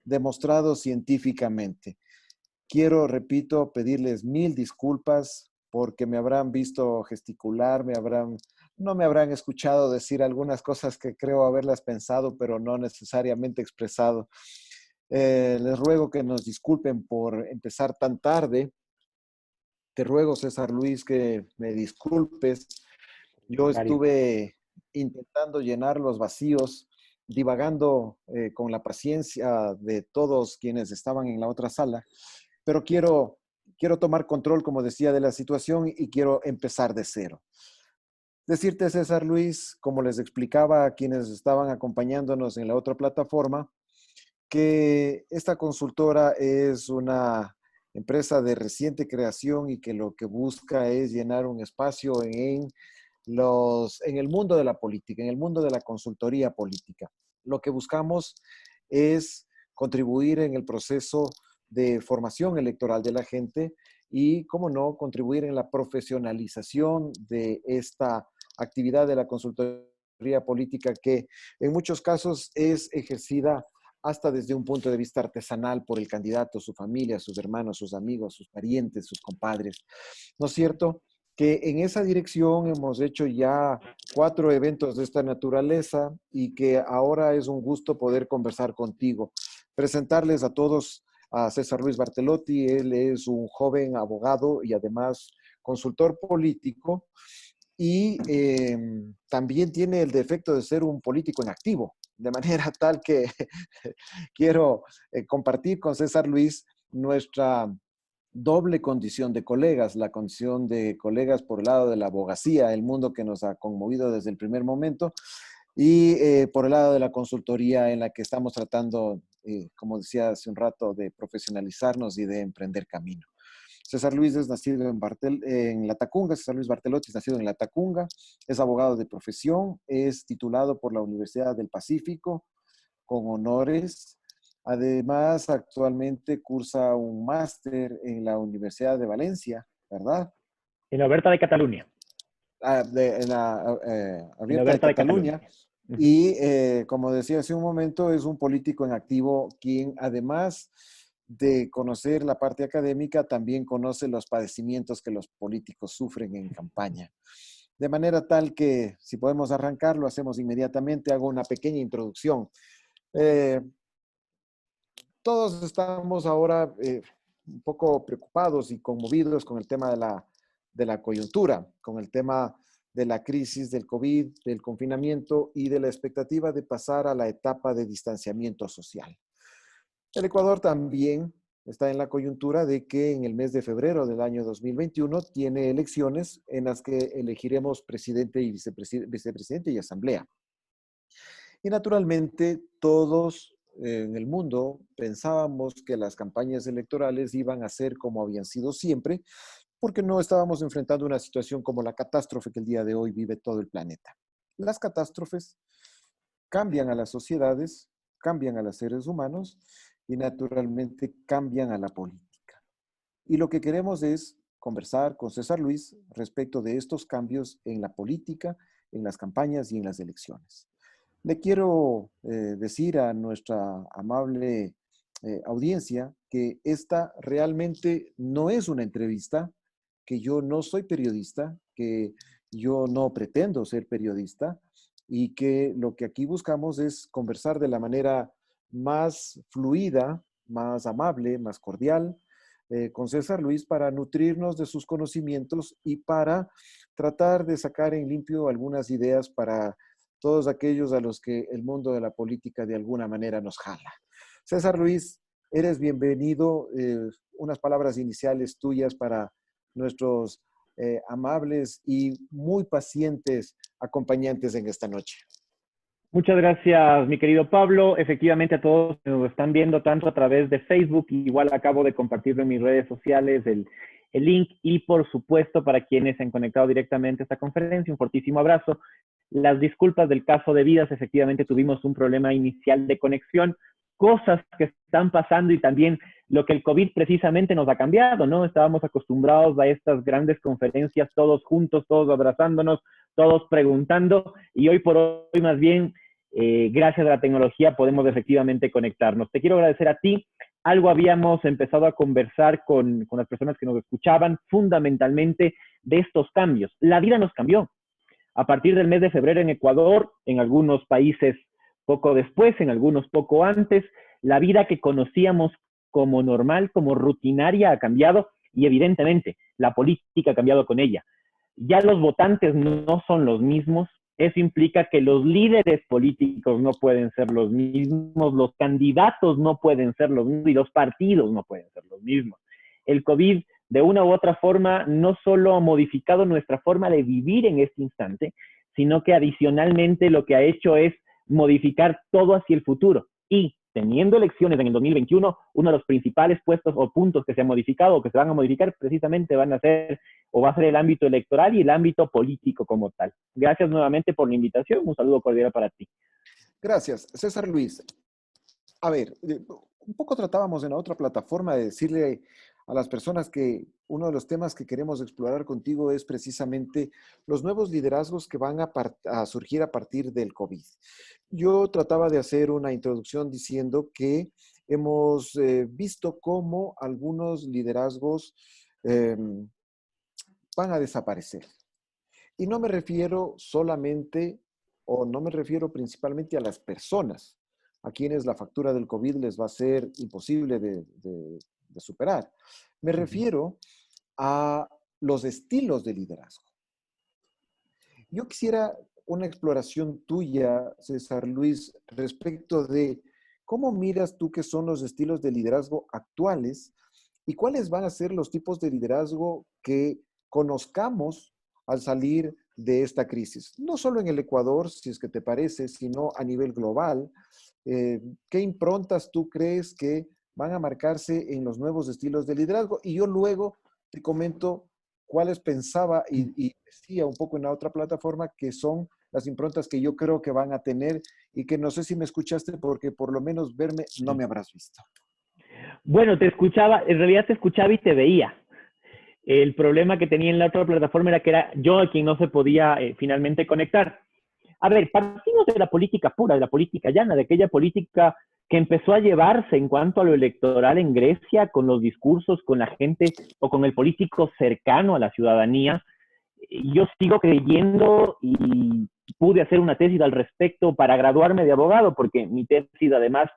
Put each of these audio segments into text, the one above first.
demostrado científicamente. Quiero, repito, pedirles mil disculpas porque me habrán visto gesticular, no me habrán escuchado decir algunas cosas que creo haberlas pensado, pero no necesariamente expresado. Les ruego que nos disculpen por empezar tan tarde. Te ruego, César Luis, que me disculpes. Yo estuve intentando llenar los vacíos, divagando con la paciencia de todos quienes estaban en la otra sala, pero quiero tomar control, como decía, de la situación y quiero empezar de cero. Decirte, César Luis, como les explicaba a quienes estaban acompañándonos en la otra plataforma, que esta consultora es una empresa de reciente creación y que lo que busca es llenar un espacio en el mundo de la política, en el mundo de la consultoría política. Lo que buscamos es contribuir en el proceso de formación electoral de la gente y, cómo no, contribuir en la profesionalización de esta actividad de la consultoría política que en muchos casos es ejercida hasta desde un punto de vista artesanal por el candidato, su familia, sus hermanos, sus amigos, sus parientes, sus compadres. ¿No es cierto? Que en esa dirección hemos hecho ya 4 eventos de esta naturaleza y que ahora es un gusto poder conversar contigo. Presentarles a todos a César Luis Bartelotti. Él es un joven abogado y además consultor político y también tiene el defecto de ser un político en activo, de manera tal que quiero compartir con César Luis nuestra doble condición de colegas, la condición de colegas por el lado de la abogacía, el mundo que nos ha conmovido desde el primer momento, y por el lado de la consultoría en la que estamos tratando, como decía hace un rato, de profesionalizarnos y de emprender camino. César Luis es nacido en Latacunga. César Luis Bartelotti es nacido en Latacunga, es abogado de profesión, es titulado por la Universidad del Pacífico con honores. Además, actualmente cursa un máster en la Universidad de Valencia, ¿verdad? En la Oberta de Cataluña. En la Abierta de Cataluña. Y como decía hace un momento, es un político en activo quien, además de conocer la parte académica, también conoce los padecimientos que los políticos sufren en campaña. De manera tal que, si podemos arrancar, lo hacemos inmediatamente. Hago una pequeña introducción. Todos estamos ahora un poco preocupados y conmovidos con el tema de la coyuntura, con el tema de la crisis del COVID, del confinamiento y de la expectativa de pasar a la etapa de distanciamiento social. El Ecuador también está en la coyuntura de que en el mes de febrero del año 2021 tiene elecciones en las que elegiremos presidente y vicepresidente y asamblea. Y naturalmente todos en el mundo pensábamos que las campañas electorales iban a ser como habían sido siempre, porque no estábamos enfrentando una situación como la catástrofe que el día de hoy vive todo el planeta. Las catástrofes cambian a las sociedades, cambian a los seres humanos y naturalmente cambian a la política. Y lo que queremos es conversar con César Luis respecto de estos cambios en la política, en las campañas y en las elecciones. Le quiero decir a nuestra amable audiencia que esta realmente no es una entrevista, que yo no soy periodista, que yo no pretendo ser periodista y que lo que aquí buscamos es conversar de la manera más fluida, más amable, más cordial con César Luis para nutrirnos de sus conocimientos y para tratar de sacar en limpio algunas ideas para todos aquellos a los que el mundo de la política de alguna manera nos jala. César Luis, eres bienvenido. Unas palabras iniciales tuyas para nuestros amables y muy pacientes acompañantes en esta noche. Muchas gracias, mi querido Pablo. Efectivamente, a todos que nos están viendo tanto a través de Facebook, igual acabo de compartirlo en mis redes sociales, el link, y por supuesto para quienes se han conectado directamente a esta conferencia, un fortísimo abrazo. Las disculpas del caso de Vidas, efectivamente tuvimos un problema inicial de conexión, cosas que están pasando y también lo que el COVID precisamente nos ha cambiado, ¿no? Estábamos acostumbrados a estas grandes conferencias, todos juntos, todos abrazándonos, todos preguntando, y hoy por hoy más bien gracias a la tecnología podemos efectivamente conectarnos. Te quiero agradecer a ti. Algo habíamos empezado a conversar con las personas que nos escuchaban, fundamentalmente de estos cambios. La vida nos cambió. A partir del mes de febrero en Ecuador, en algunos países poco después, en algunos poco antes, la vida que conocíamos como normal, como rutinaria, ha cambiado y evidentemente la política ha cambiado con ella. Ya los votantes no son los mismos. Eso implica que los líderes políticos no pueden ser los mismos, los candidatos no pueden ser los mismos y los partidos no pueden ser los mismos. El COVID, de una u otra forma, no solo ha modificado nuestra forma de vivir en este instante, sino que adicionalmente lo que ha hecho es modificar todo hacia el futuro. Y teniendo elecciones en el 2021, uno de los principales puestos o puntos que se han modificado o que se van a modificar precisamente van a ser o va a ser el ámbito electoral y el ámbito político como tal. Gracias nuevamente por la invitación. Un saludo cordial para ti. Gracias. César Luis, a ver, un poco tratábamos en la otra plataforma de decirle a las personas que uno de los temas que queremos explorar contigo es precisamente los nuevos liderazgos que van a surgir a partir del COVID. Yo trataba de hacer una introducción diciendo que hemos visto cómo algunos liderazgos van a desaparecer. Y no me refiero solamente, o no me refiero principalmente a las personas, a quienes la factura del COVID les va a ser imposible de superar. Me refiero a los estilos de liderazgo. Yo quisiera una exploración tuya, César Luis, respecto de cómo miras tú qué son los estilos de liderazgo actuales y cuáles van a ser los tipos de liderazgo que conozcamos al salir de esta crisis. No solo en el Ecuador, si es que te parece, sino a nivel global. ¿Qué improntas tú crees que van a marcarse en los nuevos estilos de liderazgo? Y yo luego te comento cuáles pensaba y decía un poco en la otra plataforma que son las improntas que yo creo que van a tener y que no sé si me escuchaste porque por lo menos verme no me habrás visto. Bueno, te escuchaba, en realidad te escuchaba y te veía. El problema que tenía en la otra plataforma era que era yo a quien no se podía finalmente conectar. A ver, partimos de la política pura, de la política llana, de aquella política que empezó a llevarse en cuanto a lo electoral en Grecia, con los discursos, con la gente o con el político cercano a la ciudadanía. Yo sigo creyendo y pude hacer una tesis al respecto para graduarme de abogado, porque mi tesis además,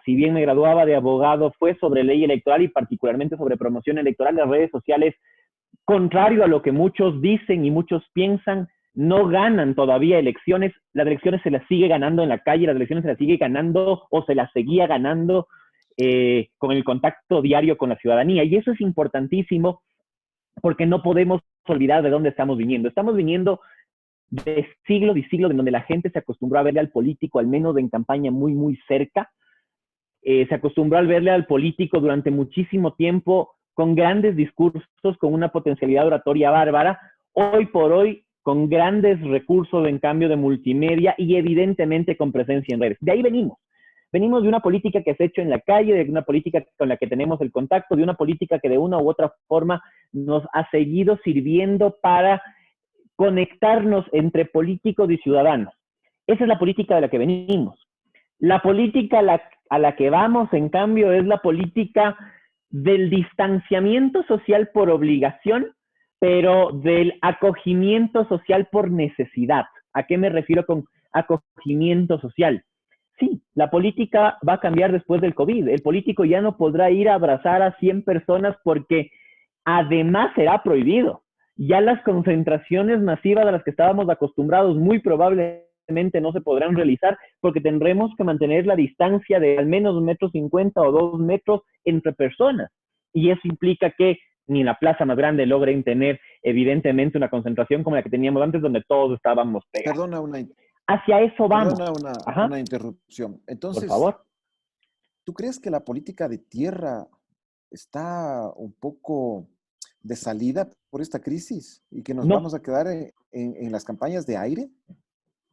si bien me graduaba de abogado, fue sobre ley electoral y particularmente sobre promoción electoral de las redes sociales. Contrario a lo que muchos dicen y muchos piensan, no ganan todavía elecciones. Las elecciones se las sigue ganando en la calle, las elecciones se las sigue ganando o se las seguía ganando con el contacto diario con la ciudadanía. Y eso es importantísimo porque no podemos olvidar de dónde estamos viniendo. Estamos viniendo de siglos y siglos en donde la gente se acostumbró a verle al político, al menos en campaña, muy, muy cerca. Se acostumbró a verle al político durante muchísimo tiempo con grandes discursos, con una potencialidad oratoria bárbara. Hoy por hoy, con grandes recursos en cambio de multimedia y evidentemente con presencia en redes. De ahí venimos. Venimos de una política que se ha hecho en la calle, de una política con la que tenemos el contacto, de una política que de una u otra forma nos ha seguido sirviendo para conectarnos entre políticos y ciudadanos. Esa es la política de la que venimos. La política a la que vamos, en cambio, es la política del distanciamiento social por obligación, pero del acogimiento social por necesidad. ¿A qué me refiero con acogimiento social? Sí, la política va a cambiar después del COVID. El político ya no podrá ir a abrazar a 100 personas porque además será prohibido. Ya las concentraciones masivas a las que estábamos acostumbrados muy probablemente no se podrán realizar porque tendremos que mantener la distancia de al menos 1,50 m o 2 metros entre personas. Y eso implica que ni la plaza más grande logren tener evidentemente una concentración como la que teníamos antes donde todos estábamos pegados. Hacia eso vamos. Perdona una interrupción. Entonces, por favor. ¿Tú crees que la política de tierra está un poco de salida por esta crisis y que nos vamos a quedar en las campañas de aire?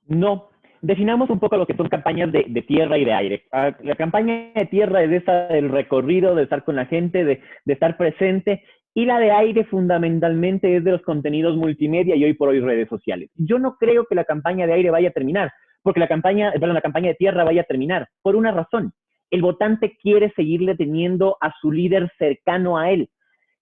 No. Definamos un poco lo que son campañas de tierra y de aire. La campaña de tierra es esa del recorrido, de estar con la gente, de estar presente, y la de aire fundamentalmente es de los contenidos multimedia y hoy por hoy redes sociales. Yo no creo que la campaña de aire vaya a terminar, porque la campaña de tierra vaya a terminar, por una razón. El votante quiere seguirle teniendo a su líder cercano a él.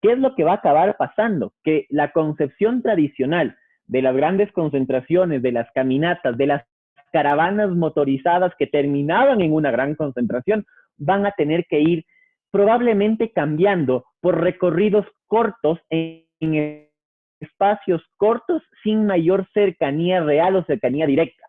¿Qué es lo que va a acabar pasando? Que la concepción tradicional de las grandes concentraciones, de las caminatas, de las caravanas motorizadas que terminaban en una gran concentración, van a tener que ir probablemente cambiando por recorridos cortos en espacios cortos sin mayor cercanía real o cercanía directa.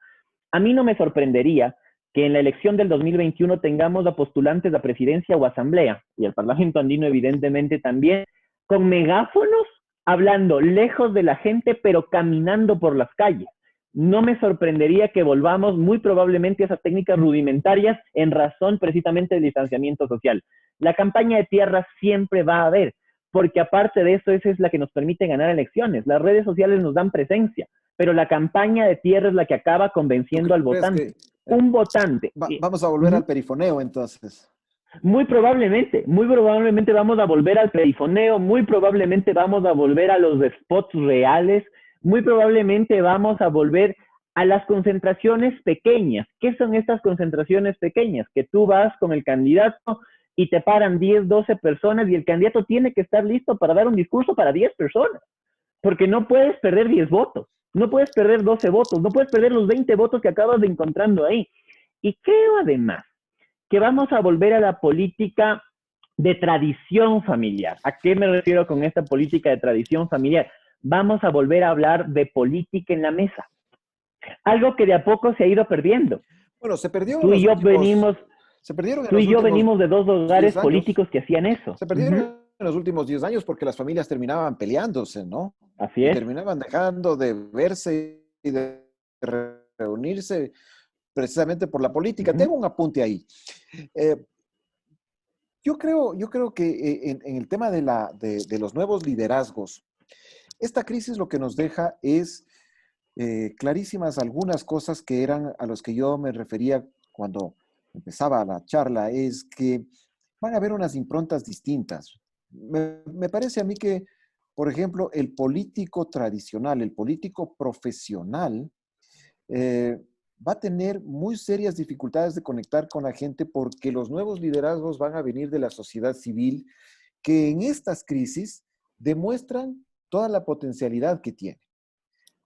A mí no me sorprendería que en la elección del 2021 tengamos a postulantes a presidencia o asamblea, y el Parlamento andino evidentemente también, con megáfonos hablando lejos de la gente, pero caminando por las calles. No me sorprendería que volvamos muy probablemente a esas técnicas rudimentarias en razón precisamente del distanciamiento social. La campaña de tierra siempre va a haber, porque aparte de eso, esa es la que nos permite ganar elecciones. Las redes sociales nos dan presencia, pero la campaña de tierra es la que acaba convenciendo al votante. Un votante. Vamos a volver al perifoneo entonces. Muy probablemente vamos a volver al perifoneo, muy probablemente vamos a volver a los spots reales, muy probablemente vamos a volver a las concentraciones pequeñas. ¿Qué son estas concentraciones pequeñas? Que tú vas con el candidato y te paran 10, 12 personas y el candidato tiene que estar listo para dar un discurso para 10 personas, porque no puedes perder 10 votos, no puedes perder 12 votos, no puedes perder los 20 votos que acabas de encontrando ahí. Y creo además que vamos a volver a la política de tradición familiar. ¿A qué me refiero con esta política de tradición familiar? Vamos a volver a hablar de política en la mesa. Algo que de a poco se ha ido perdiendo. Bueno, se perdió Tú y yo venimos de dos hogares políticos que hacían eso. Se perdieron en los últimos 10 años porque las familias terminaban peleándose, ¿no? Así es. Y terminaban dejando de verse y de reunirse precisamente por la política. Tengo un apunte ahí. Yo creo que en el tema de los nuevos liderazgos, esta crisis lo que nos deja es clarísimas algunas cosas que eran a los que yo me refería cuando empezaba la charla, es que van a haber unas improntas distintas. Me parece a mí que, por ejemplo, el político tradicional, el político profesional, va a tener muy serias dificultades de conectar con la gente porque los nuevos liderazgos van a venir de la sociedad civil que en estas crisis demuestran toda la potencialidad que tiene.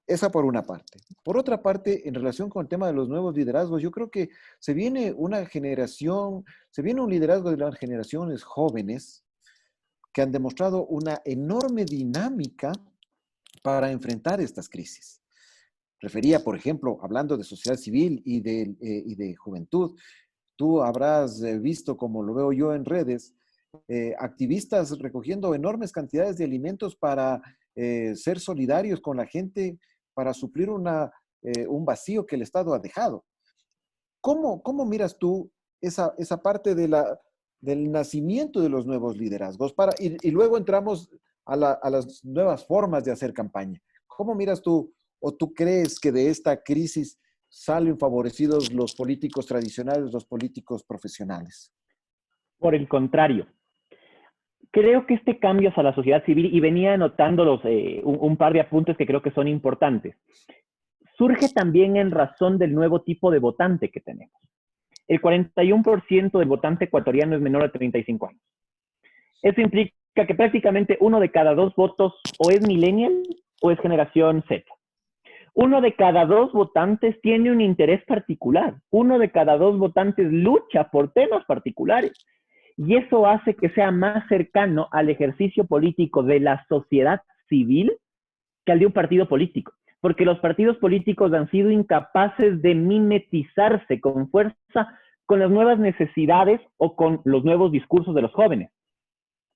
Esa por una parte. Por otra parte, en relación con el tema de los nuevos liderazgos, yo creo que se viene un liderazgo de las generaciones jóvenes que han demostrado una enorme dinámica para enfrentar estas crisis. Refería, por ejemplo, hablando de sociedad civil y de juventud, tú habrás visto, como lo veo yo en redes, activistas recogiendo enormes cantidades de alimentos para ser solidarios con la gente, para suplir un vacío que el Estado ha dejado. ¿Cómo miras tú esa parte del nacimiento de los nuevos liderazgos? Y luego entramos a las nuevas formas de hacer campaña. ¿Cómo miras tú o tú crees que de esta crisis salen favorecidos los políticos tradicionales, los políticos profesionales? Por el contrario. Creo que este cambio hacia la sociedad civil, y venía anotándolos un par de apuntes que creo que son importantes, surge también en razón del nuevo tipo de votante que tenemos. El 41% del votante ecuatoriano es menor de 35 años. Eso implica que prácticamente 1 de cada 2 votos o es millennial o es generación Z. 1 de cada 2 votantes tiene un interés particular. 1 de cada 2 votantes lucha por temas particulares. Y eso hace que sea más cercano al ejercicio político de la sociedad civil que al de un partido político. Porque los partidos políticos han sido incapaces de mimetizarse con fuerza con las nuevas necesidades o con los nuevos discursos de los jóvenes.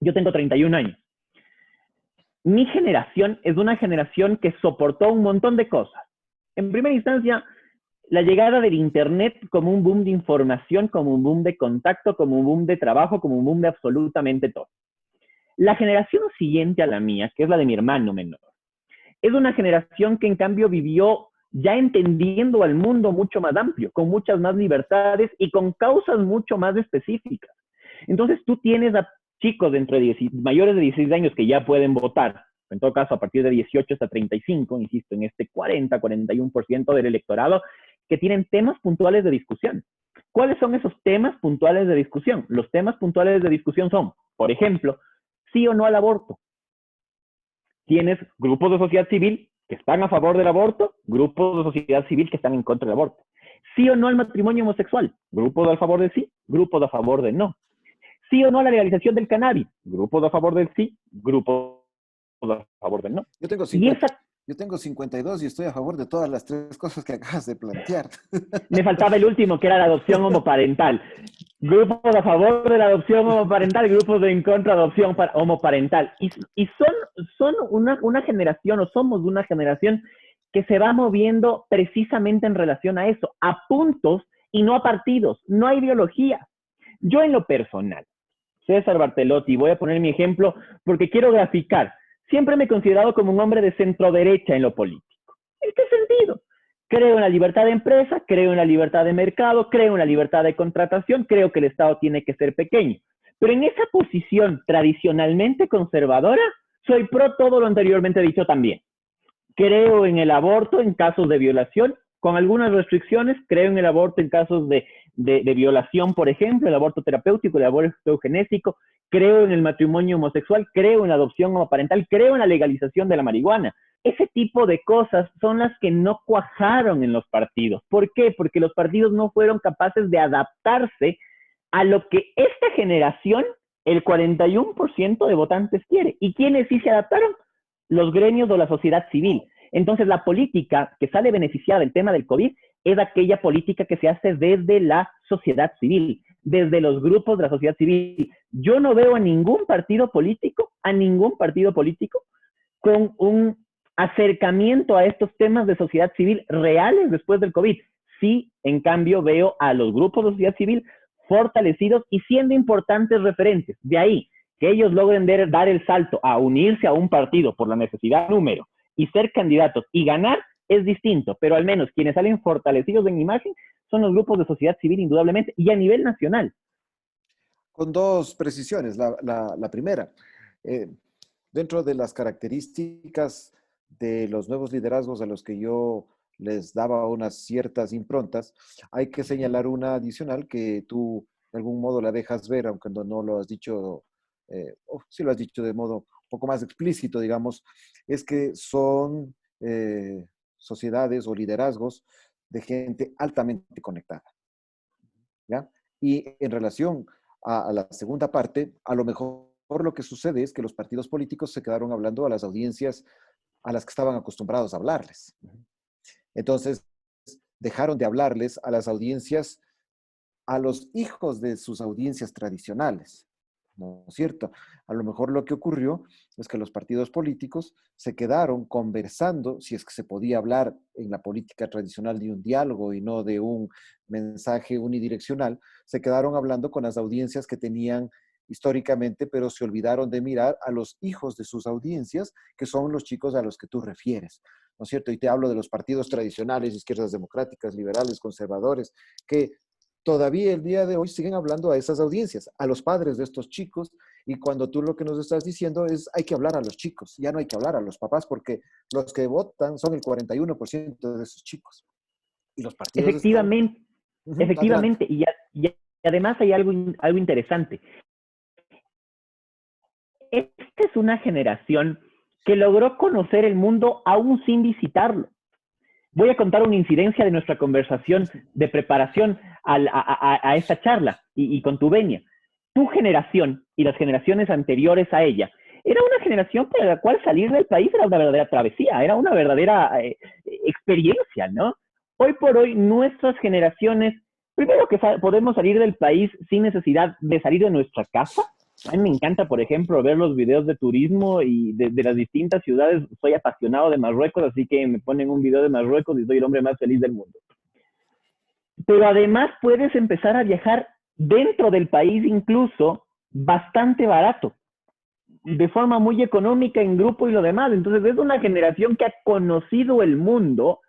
Yo tengo 31 años. Mi generación es una generación que soportó un montón de cosas. En primera instancia, la llegada del Internet como un boom de información, como un boom de contacto, como un boom de trabajo, como un boom de absolutamente todo. La generación siguiente a la mía, que es la de mi hermano menor, es una generación que en cambio vivió ya entendiendo al mundo mucho más amplio, con muchas más libertades y con causas mucho más específicas. Entonces tú tienes a chicos mayores de 16 años que ya pueden votar, en todo caso a partir de 18 hasta 35, insisto, en este 40-41% del electorado, que tienen temas puntuales de discusión. ¿Cuáles son esos temas puntuales de discusión? Los temas puntuales de discusión son, por ejemplo, sí o no al aborto. Tienes grupos de sociedad civil que están a favor del aborto, grupos de sociedad civil que están en contra del aborto. Sí o no al matrimonio homosexual, grupos a favor del sí, grupos a favor del no. Sí o no a la legalización del cannabis, grupos a favor del sí, grupos a favor del no. Yo tengo Y 50, esa yo tengo 52 y estoy a favor de todas las tres cosas que acabas de plantear. me faltaba el último, que era la adopción homoparental. Grupos a favor de la adopción homoparental, grupos en contra de adopción homoparental. Y son una generación, o somos una generación que se va moviendo precisamente en relación a eso, a puntos y no a partidos. No hay ideología. Yo en lo personal, César Bartelotti, voy a poner mi ejemplo porque quiero graficar. Siempre me he considerado como un hombre de centro derecha en lo político. ¿En qué sentido? Creo en la libertad de empresa, creo en la libertad de mercado, creo en la libertad de contratación, creo que el Estado tiene que ser pequeño. Pero en esa posición tradicionalmente conservadora, soy pro todo lo anteriormente dicho también. Creo en el aborto en casos de violación, con algunas restricciones, creo en el aborto en casos de violación, por ejemplo, el aborto terapéutico, el aborto eugenésico, creo en el matrimonio homosexual, creo en la adopción homoparental, creo en la legalización de la marihuana. Ese tipo de cosas son las que no cuajaron en los partidos. ¿Por qué? Porque los partidos no fueron capaces de adaptarse a lo que esta generación, el 41% de votantes quiere. ¿Y quiénes sí se adaptaron? Los gremios o la sociedad civil. Entonces, la política que sale beneficiada del tema del COVID es aquella política que se hace desde la sociedad civil, desde los grupos de la sociedad civil. Yo no veo a ningún partido político, con un acercamiento a estos temas de sociedad civil reales después del COVID. Sí, en cambio, veo a los grupos de sociedad civil fortalecidos y siendo importantes referentes. De ahí que ellos logren dar el salto a unirse a un partido por la necesidad de número y ser candidatos y ganar es distinto, pero al menos quienes salen fortalecidos en imagen son los grupos de sociedad civil indudablemente y a nivel nacional. Con dos precisiones. La primera, eh, dentro de las características de los nuevos liderazgos a los que yo les daba unas ciertas improntas, hay que señalar una adicional que tú de algún modo la dejas ver, aunque no lo has dicho, sí lo has dicho de modo un poco más explícito, digamos, es que son sociedades o liderazgos de gente altamente conectada, ¿ya? Y en relación a la segunda parte, a lo mejor lo que sucede es que los partidos políticos se quedaron hablando a las audiencias a las que estaban acostumbrados a hablarles. Entonces, dejaron de hablarles a las audiencias, a los hijos de sus audiencias tradicionales, ¿no es cierto? A lo mejor lo que ocurrió es que los partidos políticos se quedaron conversando, si es que se podía hablar en la política tradicional de un diálogo y no de un mensaje unidireccional, se quedaron hablando con las audiencias que tenían históricamente, pero se olvidaron de mirar a los hijos de sus audiencias, que son los chicos a los que tú refieres, ¿no es cierto? Y te hablo de los partidos tradicionales, izquierdas democráticas, liberales, conservadores, que todavía el día de hoy siguen hablando a esas audiencias, a los padres de estos chicos, y cuando tú lo que nos estás diciendo es hay que hablar a los chicos, ya no hay que hablar a los papás, porque los que votan son el 41% de esos chicos. Y los partidos están... Efectivamente, Adelante. efectivamente, y además hay algo interesante. Esta es una generación que logró conocer el mundo aún sin visitarlo. Voy a contar una incidencia de nuestra conversación de preparación a esta charla y con tu venia. Tu generación y las generaciones anteriores a ella era una generación para la cual salir del país era una verdadera travesía, era una verdadera experiencia, ¿no? Hoy por hoy nuestras generaciones, primero que podemos salir del país sin necesidad de salir de nuestra casa. A mí me encanta, por ejemplo, ver los videos de turismo y de las distintas ciudades. Soy apasionado de Marruecos, así que me ponen un video de Marruecos y soy el hombre más feliz del mundo. Pero además puedes empezar a viajar dentro del país incluso bastante barato, de forma muy económica en grupo y lo demás. Entonces es una generación que ha conocido el mundo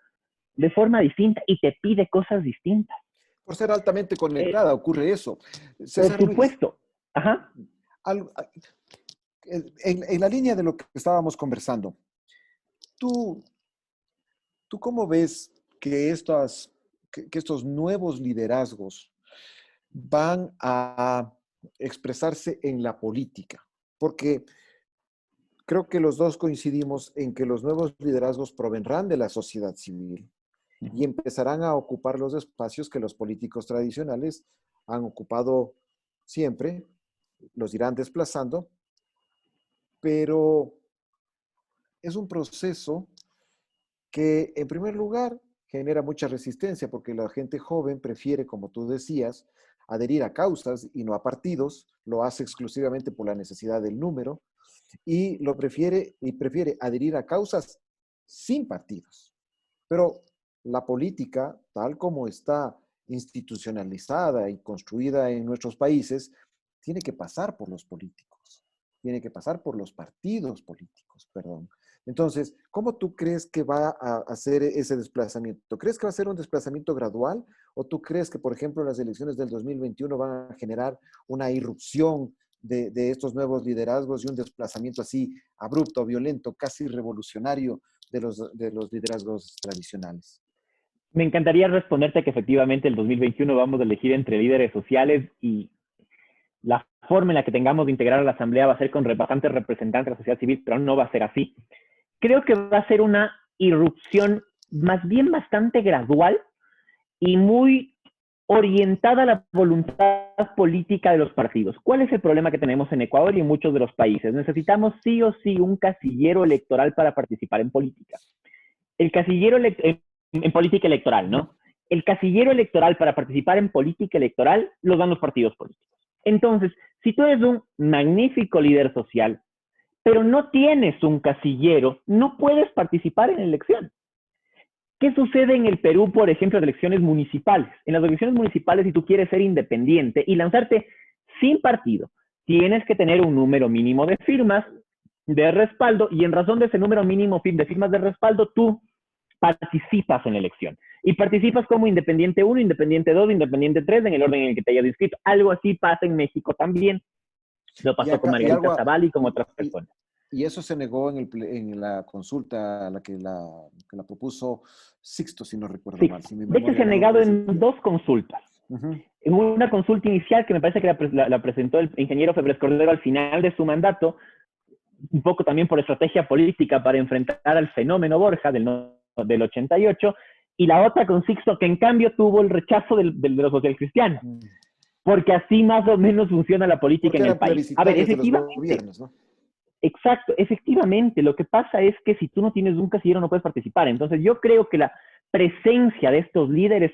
de forma distinta y te pide cosas distintas. Por ser altamente conectada ocurre eso. Por César Luis, supuesto. Ajá. al- en la línea de lo que estábamos conversando, ¿tú, ¿tú cómo ves que estas que estos nuevos liderazgos van a expresarse en la política, porque creo que los dos coincidimos en que los nuevos liderazgos provendrán de la sociedad civil y empezarán a ocupar los espacios que los políticos tradicionales han ocupado siempre, los irán desplazando, pero es un proceso que, en primer lugar, genera mucha resistencia porque la gente joven prefiere, como tú decías, adherir a causas y no a partidos, lo hace exclusivamente por la necesidad del número y prefiere adherir a causas sin partidos. Pero la política, tal como está institucionalizada y construida en nuestros países, tiene que pasar por los políticos, tiene que pasar por los partidos políticos, perdón. Entonces, ¿cómo tú crees que va a hacer ese desplazamiento? ¿Crees que va a ser un desplazamiento gradual? ¿O tú crees que, por ejemplo, las elecciones del 2021 van a generar una irrupción de estos nuevos liderazgos y un desplazamiento así abrupto, violento, casi revolucionario de los liderazgos tradicionales? Me encantaría responderte que efectivamente el 2021 vamos a elegir entre líderes sociales y la forma en la que tengamos de integrar a la Asamblea va a ser con bastantes representantes de la sociedad civil, pero no va a ser así. Creo que va a ser una irrupción más bien bastante gradual y muy orientada a la voluntad política de los partidos. ¿Cuál es el problema que tenemos en Ecuador y en muchos de los países? Necesitamos sí o sí un casillero electoral para participar en política. El casillero en política electoral, ¿no? El casillero electoral para participar en política electoral los dan los partidos políticos. Entonces, si tú eres un magnífico líder social, pero no tienes un casillero, no puedes participar en la elección. ¿Qué sucede en el Perú, por ejemplo, en elecciones municipales? En las elecciones municipales, si tú quieres ser independiente y lanzarte sin partido, tienes que tener un número mínimo de firmas de respaldo y en razón de ese número mínimo de firmas de respaldo, tú participas en la elección. Y participas como independiente 1, independiente 2, independiente 3, en el orden en el que te hayas inscrito. Algo así pasa en México también. Lo pasó con Margarita Zavala y con otras personas. Y eso se negó en la consulta a la que la propuso Sixto, si no recuerdo mal. Si de hecho, se ha negado en dos consultas. En una consulta inicial que me parece que la presentó el ingeniero Febres Cordero al final de su mandato, un poco también por estrategia política para enfrentar al fenómeno Borja del 88, y la otra con Sixto, que en cambio tuvo el rechazo de los socialcristianos. Porque así más o menos funciona la política en el país. A ver, efectivamente. ¿No? Exacto, efectivamente. Lo que pasa es que si tú no tienes un casillero no puedes participar. Entonces yo creo que la presencia de estos líderes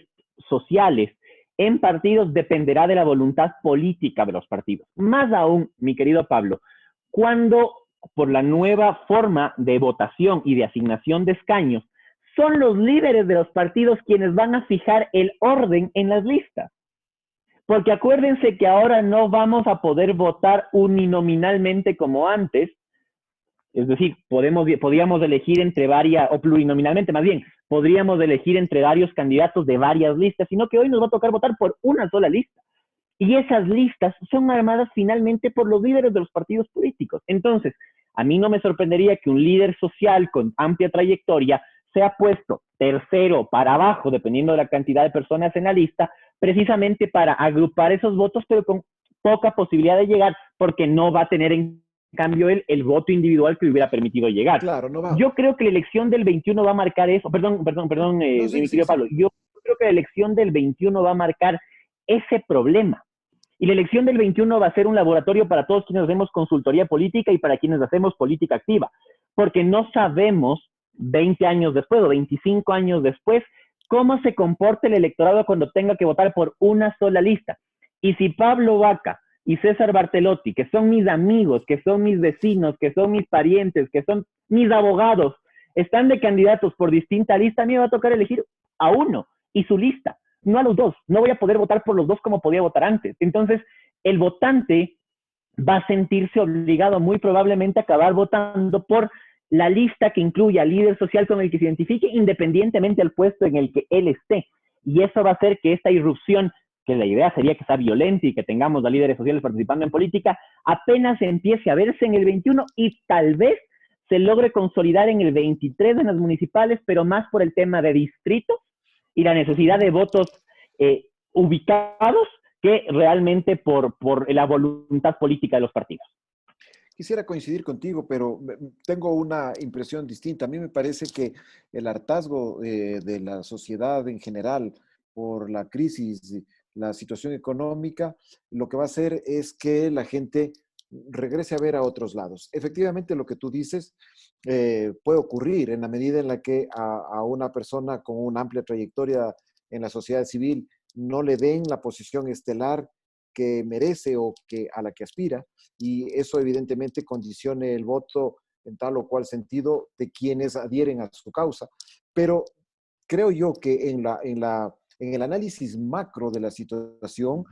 sociales en partidos dependerá de la voluntad política de los partidos. Más aún, mi querido Pablo, cuando por la nueva forma de votación y de asignación de escaños, son los líderes de los partidos quienes van a fijar el orden en las listas. Porque acuérdense que ahora no vamos a poder votar uninominalmente como antes, es decir, podríamos elegir entre varias, o plurinominalmente más bien, podríamos elegir entre varios candidatos de varias listas, sino que hoy nos va a tocar votar por una sola lista. Y esas listas son armadas finalmente por los líderes de los partidos políticos. Entonces, a mí no me sorprendería que un líder social con amplia trayectoria sea puesto tercero para abajo, dependiendo de la cantidad de personas en la lista, precisamente para agrupar esos votos, pero con poca posibilidad de llegar, porque no va a tener en cambio el voto individual que le hubiera permitido llegar. Claro, no va. Yo creo que la elección del 21 va a marcar eso. Perdón, mi querido Pablo. Yo creo que la elección del 21 va a marcar ese problema. Y la elección del 21 va a ser un laboratorio para todos quienes hacemos consultoría política y para quienes hacemos política activa, porque no sabemos 20 años después o 25 años después cómo se comporta el electorado cuando tenga que votar por una sola lista. Y si Pablo Vaca y César Bartelotti, que son mis amigos, que son mis vecinos, que son mis parientes, que son mis abogados, están de candidatos por distinta lista, a mí me va a tocar elegir a uno y su lista, no a los dos. No voy a poder votar por los dos como podía votar antes. Entonces, el votante va a sentirse obligado muy probablemente a acabar votando por la lista que incluya al líder social con el que se identifique, independientemente del puesto en el que él esté. Y eso va a hacer que esta irrupción, que la idea sería que sea violenta y que tengamos a líderes sociales participando en política, apenas empiece a verse en el 21 y tal vez se logre consolidar en el 23 en las municipales, pero más por el tema de distritos y la necesidad de votos ubicados que realmente por la voluntad política de los partidos. Quisiera coincidir contigo, pero tengo una impresión distinta. A mí me parece que el hartazgo de la sociedad en general por la crisis, la situación económica, lo que va a hacer es que la gente regrese a ver a otros lados. Efectivamente, lo que tú dices puede ocurrir en la medida en la que a una persona con una amplia trayectoria en la sociedad civil no le den la posición estelar que merece o que, a la que aspira, y eso evidentemente condicione el voto en tal o cual sentido de quienes adhieren a su causa. Pero creo yo que en el análisis macro de la situación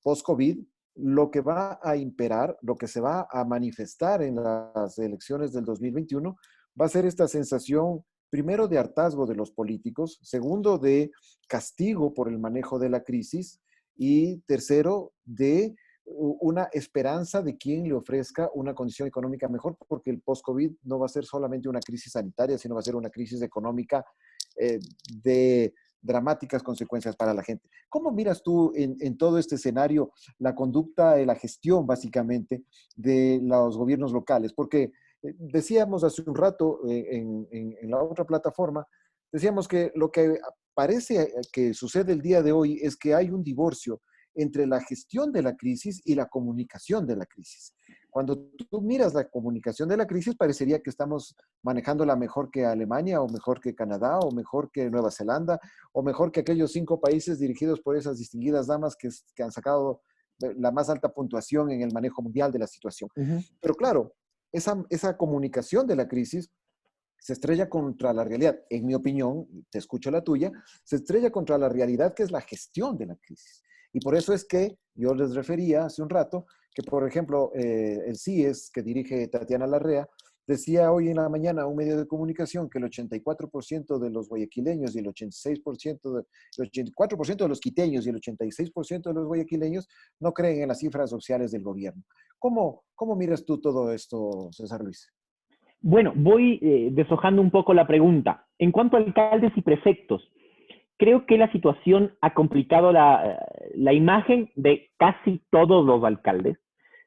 post-COVID, lo que va a imperar, lo que se va a manifestar en las elecciones del 2021, va a ser esta sensación, primero, de hartazgo de los políticos, segundo, de castigo por el manejo de la crisis, y tercero, de una esperanza de quien le ofrezca una condición económica mejor, porque el post-COVID no va a ser solamente una crisis sanitaria, sino va a ser una crisis económica de dramáticas consecuencias para la gente. ¿Cómo miras tú en todo este escenario la conducta, la gestión básicamente de los gobiernos locales? Porque decíamos hace un rato en la otra plataforma, decíamos que lo que parece que sucede el día de hoy es que hay un divorcio entre la gestión de la crisis y la comunicación de la crisis. Cuando tú miras la comunicación de la crisis, parecería que estamos manejándola mejor que Alemania, o mejor que Canadá, o mejor que Nueva Zelanda, o mejor que aquellos 5 países dirigidos por esas distinguidas damas que han sacado la más alta puntuación en el manejo mundial de la situación. Pero claro, esa comunicación de la crisis se estrella contra la realidad. En mi opinión, te escucho la tuya, se estrella contra la realidad que es la gestión de la crisis. Y por eso es que yo les refería hace un rato que, por ejemplo, el CIES, que dirige Tatiana Larrea, decía hoy en la mañana a un medio de comunicación que el 84% de los guayaquileños y el 86%, el 84% de los quiteños y el 86% de los guayaquileños no creen en las cifras oficiales del gobierno. ¿Cómo miras tú todo esto, César Luis? Bueno, voy deshojando un poco la pregunta. En cuanto a alcaldes y prefectos, creo que la situación ha complicado la imagen de casi todos los alcaldes.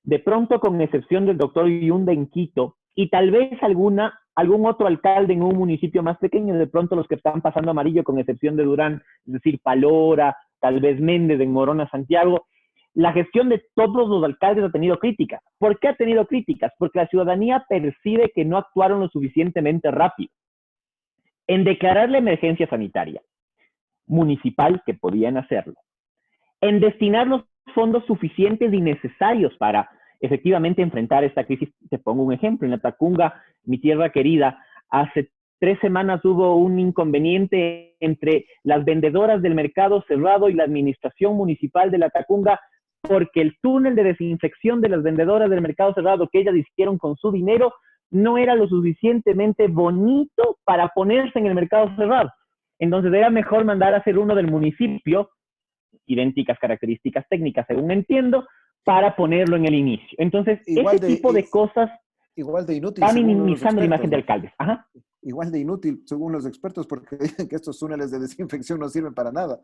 De pronto, con excepción del doctor Yunda en Quito, y tal vez algún otro alcalde en un municipio más pequeño, de pronto los que están pasando amarillo, con excepción de Durán, es decir, Palora, tal vez Méndez en Morona, Santiago, la gestión de todos los alcaldes ha tenido críticas. ¿Por qué ha tenido críticas? Porque la ciudadanía percibe que no actuaron lo suficientemente rápido en declarar la emergencia sanitaria municipal, que podían hacerlo, en destinar los fondos suficientes y necesarios para efectivamente enfrentar esta crisis. Te pongo un ejemplo: en la Tacunga, mi tierra querida, hace 3 semanas hubo un inconveniente entre las vendedoras del mercado cerrado y la administración municipal de la Tacunga, porque el túnel de desinfección de las vendedoras del mercado cerrado que ellas hicieron con su dinero no era lo suficientemente bonito para ponerse en el mercado cerrado. Entonces era mejor mandar a hacer uno del municipio, idénticas características técnicas, según entiendo, para ponerlo en el inicio. Entonces, ese tipo de cosas igual de inútil, va minimizando la imagen de alcaldes. Ajá. Igual de inútil, según los expertos, porque dicen que estos túneles de desinfección no sirven para nada.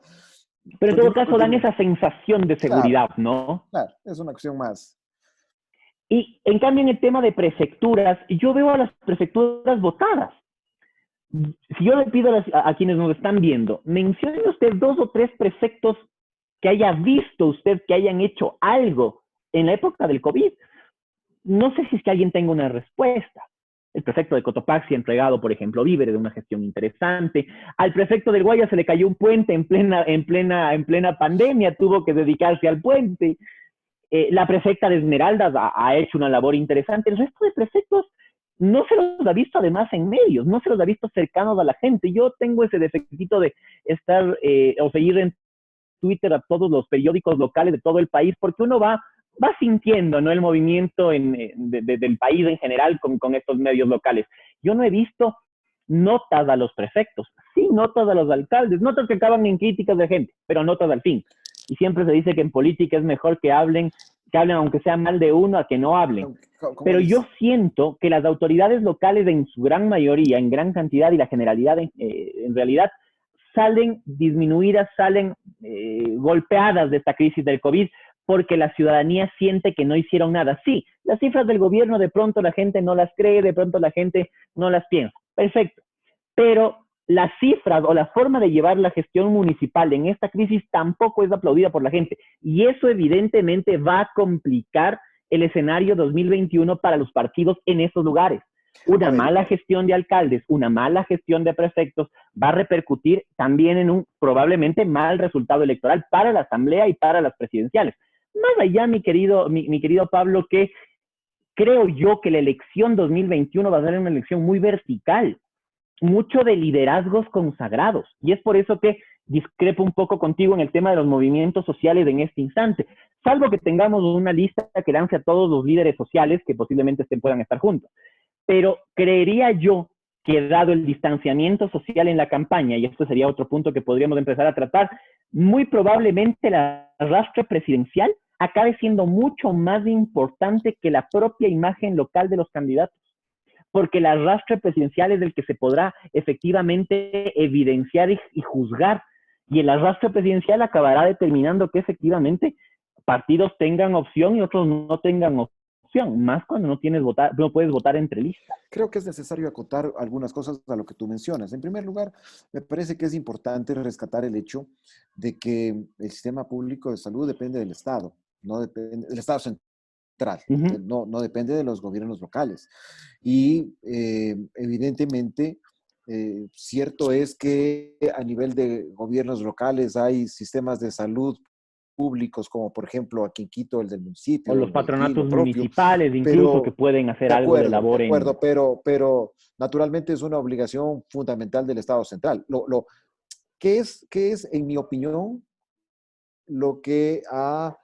Pero en todo caso dan esa sensación de seguridad, claro, ¿no? Claro, es una acción más. Y en cambio, en el tema de prefecturas, yo veo a las prefecturas votadas. Si yo le pido a quienes nos están viendo, mencione usted 2 o 3 prefectos que haya visto usted que hayan hecho algo en la época del COVID. No sé si es que alguien tenga una respuesta. El prefecto de Cotopaxi ha entregado, por ejemplo, víveres de una gestión interesante. Al prefecto del Guaya se le cayó un puente en plena pandemia, tuvo que dedicarse al puente. La prefecta de Esmeraldas ha hecho una labor interesante. El resto de prefectos no se los ha visto además en medios, no se los ha visto cercanos a la gente. Yo tengo ese defectito de estar o seguir en Twitter a todos los periódicos locales de todo el país, porque uno va sintiendo, ¿no?, el movimiento del país en general con estos medios locales. Yo no he visto notas a los prefectos, sí notas a los alcaldes, notas que acaban en críticas de gente, pero notas al fin. Y siempre se dice que en política es mejor que hablen aunque sea mal de uno, a que no hablen. Pero yo siento que las autoridades locales, en su gran mayoría, en gran cantidad y la generalidad, en realidad, salen disminuidas, salen golpeadas de esta crisis del COVID, porque la ciudadanía siente que no hicieron nada. Sí, las cifras del gobierno de pronto la gente no las cree, de pronto la gente no las piensa. Perfecto. Pero las cifras o la forma de llevar la gestión municipal en esta crisis tampoco es aplaudida por la gente. Y eso evidentemente va a complicar el escenario 2021 para los partidos en esos lugares. Una mala gestión de alcaldes, una mala gestión de prefectos va a repercutir también en un probablemente mal resultado electoral para la asamblea y para las presidenciales. Más allá, mi querido Pablo, que creo yo que la elección 2021 va a ser una elección muy vertical, mucho de liderazgos consagrados. Y es por eso que discrepo un poco contigo en el tema de los movimientos sociales en este instante. Salvo que tengamos una lista que lance a todos los líderes sociales que posiblemente puedan estar juntos. Pero creería yo que dado el distanciamiento social en la campaña, y esto sería otro punto que podríamos empezar a tratar, muy probablemente el arrastre presidencial acabe siendo mucho más importante que la propia imagen local de los candidatos, porque el arrastre presidencial es el que se podrá efectivamente evidenciar y juzgar, y el arrastre presidencial acabará determinando que efectivamente partidos tengan opción y otros no tengan opción, más cuando no puedes votar entre listas. Creo que es necesario acotar algunas cosas a lo que tú mencionas. En primer lugar, me parece que es importante rescatar el hecho de que el sistema público de salud depende del Estado, no depende del Estado central, no depende de los gobiernos locales. Y evidentemente, cierto es que a nivel de gobiernos locales hay sistemas de salud públicos, como por ejemplo aquí en Quito, el del municipio, O los el Guayaquil, patronatos propio, municipales incluso que pero pueden hacer algo de labor en... pero naturalmente es una obligación fundamental del Estado central. ¿Qué es, en mi opinión, lo que ha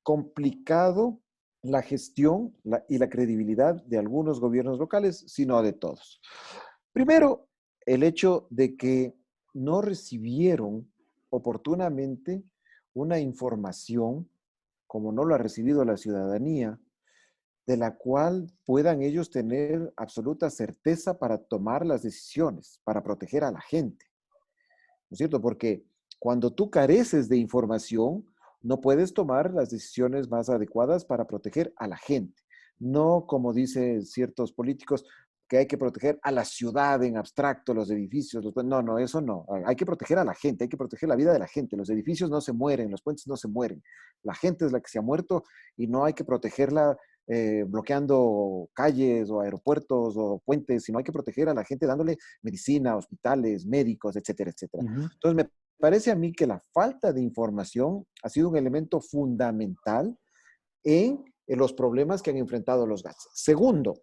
complicado la gestión y la credibilidad de algunos gobiernos locales, sino de todos? Primero, el hecho de que no recibieron oportunamente una información, como no lo ha recibido la ciudadanía, de la cual puedan ellos tener absoluta certeza para tomar las decisiones, para proteger a la gente. ¿No es cierto? Porque cuando tú careces de información, no puedes tomar las decisiones más adecuadas para proteger a la gente. No como dicen ciertos políticos, que hay que proteger a la ciudad en abstracto, los edificios. No, eso no. Hay que proteger a la gente, hay que proteger la vida de la gente. Los edificios no se mueren, los puentes no se mueren. La gente es la que se ha muerto y no hay que protegerla bloqueando calles o aeropuertos o puentes, sino hay que proteger a la gente dándole medicina, hospitales, médicos, etcétera, etcétera. Entonces, me parece a mí que la falta de información ha sido un elemento fundamental en los problemas que han enfrentado los GATS. Segundo,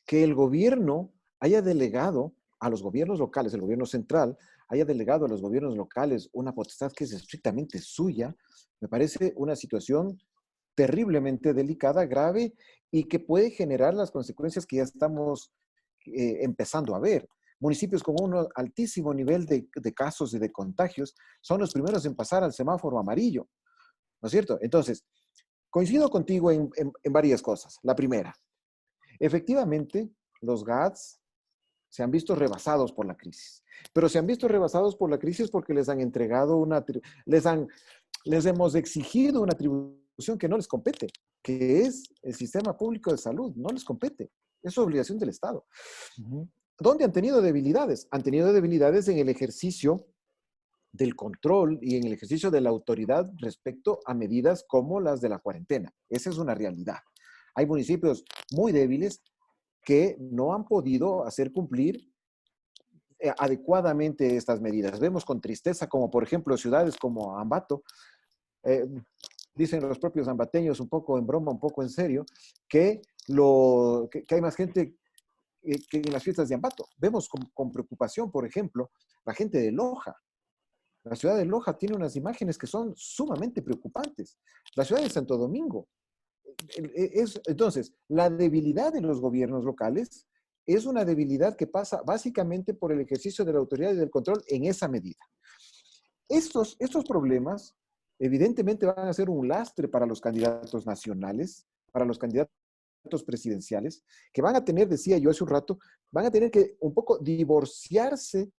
que el gobierno haya delegado a los gobiernos locales, el gobierno central, haya delegado a los gobiernos locales una potestad que es estrictamente suya, me parece una situación terriblemente delicada, grave y que puede generar las consecuencias que ya estamos empezando a ver. Municipios con un altísimo nivel de casos y de contagios son los primeros en pasar al semáforo amarillo, ¿no es cierto? Entonces, coincido contigo en varias cosas. La primera, efectivamente, los GATS se han visto rebasados por la crisis, pero se han visto rebasados por la crisis porque les han entregado les hemos exigido una atribución que no les compete, que es el sistema público de salud, no les compete, es obligación del Estado. ¿Dónde han tenido debilidades? Han tenido debilidades en el ejercicio del control y en el ejercicio de la autoridad respecto a medidas como las de la cuarentena. Esa es una realidad. Hay municipios muy débiles que no han podido hacer cumplir adecuadamente estas medidas. Vemos con tristeza como, por ejemplo, ciudades como Ambato, dicen los propios ambateños, un poco en broma, un poco en serio, que hay más gente que en las fiestas de Ambato. Vemos con preocupación, por ejemplo, la gente de Loja. La ciudad de Loja tiene unas imágenes que son sumamente preocupantes. La ciudad de Santo Domingo. Entonces, la debilidad de los gobiernos locales es una debilidad que pasa básicamente por el ejercicio de la autoridad y del control en esa medida. Estos problemas evidentemente van a ser un lastre para los candidatos nacionales, para los candidatos presidenciales, que van a tener, decía yo hace un rato, van a tener que un poco divorciarse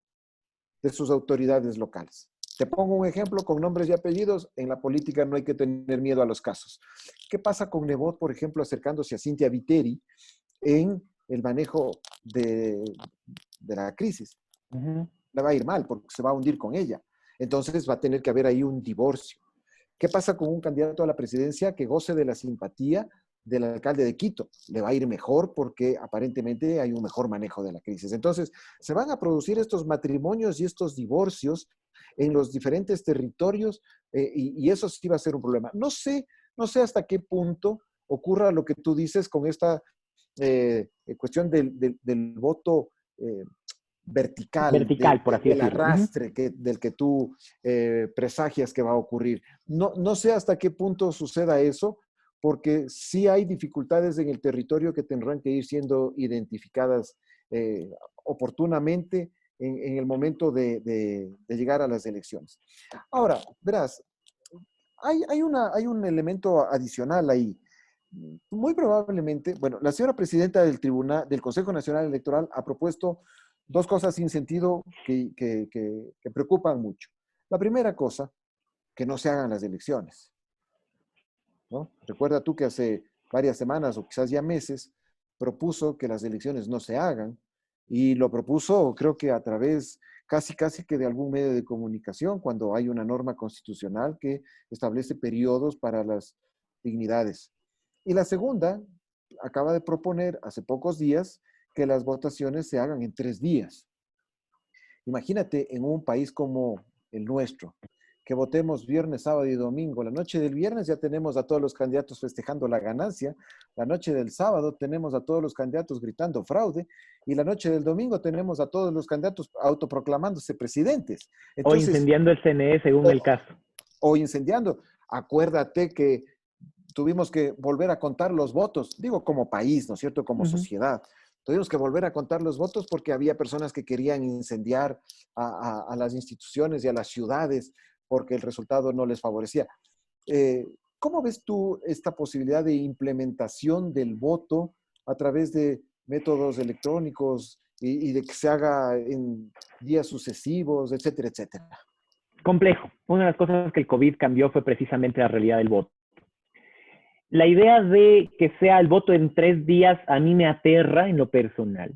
de sus autoridades locales. Te pongo un ejemplo con nombres y apellidos. En la política no hay que tener miedo a los casos. ¿Qué pasa con Nebot, por ejemplo, acercándose a Cynthia Viteri en el manejo de la crisis? Le va a ir mal porque se va a hundir con ella. Entonces va a tener que haber ahí un divorcio. ¿Qué pasa con un candidato a la presidencia que goce de la simpatía del alcalde de Quito? Le va a ir mejor porque aparentemente hay un mejor manejo de la crisis. Entonces, se van a producir estos matrimonios y estos divorcios en los diferentes territorios y eso sí va a ser un problema. No sé hasta qué punto ocurra lo que tú dices con esta cuestión del voto vertical, Vertical, por así del decirlo. arrastre del que tú presagias que va a ocurrir. No sé hasta qué punto suceda eso, porque sí hay dificultades en el territorio que tendrán que ir siendo identificadas oportunamente en el momento de llegar a las elecciones. Ahora, verás, hay un elemento adicional ahí. Muy probablemente, bueno, la señora presidenta del Consejo Nacional Electoral ha propuesto dos cosas sin sentido que preocupan mucho. La primera cosa, que no se hagan las elecciones, ¿no? Recuerda tú que hace varias semanas o quizás ya meses propuso que las elecciones no se hagan y lo propuso creo que a través casi que de algún medio de comunicación cuando hay una norma constitucional que establece periodos para las dignidades. Y la segunda, acaba de proponer hace pocos días que las votaciones se hagan en 3 días. Imagínate en un país como el nuestro, que votemos viernes, sábado y domingo. La noche del viernes ya tenemos a todos los candidatos festejando la ganancia. La noche del sábado tenemos a todos los candidatos gritando fraude. Y la noche del domingo tenemos a todos los candidatos autoproclamándose presidentes. O Entonces, incendiando el CNE según el caso. o incendiando. Acuérdate que tuvimos que volver a contar los votos, digo como país, ¿no es cierto? Como sociedad. Tuvimos que volver a contar los votos porque había personas que querían incendiar a las instituciones y a las ciudades porque el resultado no les favorecía. ¿Cómo ves tú esta posibilidad de implementación del voto a través de métodos electrónicos y de que se haga en días sucesivos, etcétera, etcétera? Complejo. Una de las cosas que el COVID cambió fue precisamente la realidad del voto. La idea de que sea el voto en 3 días a mí me aterra en lo personal.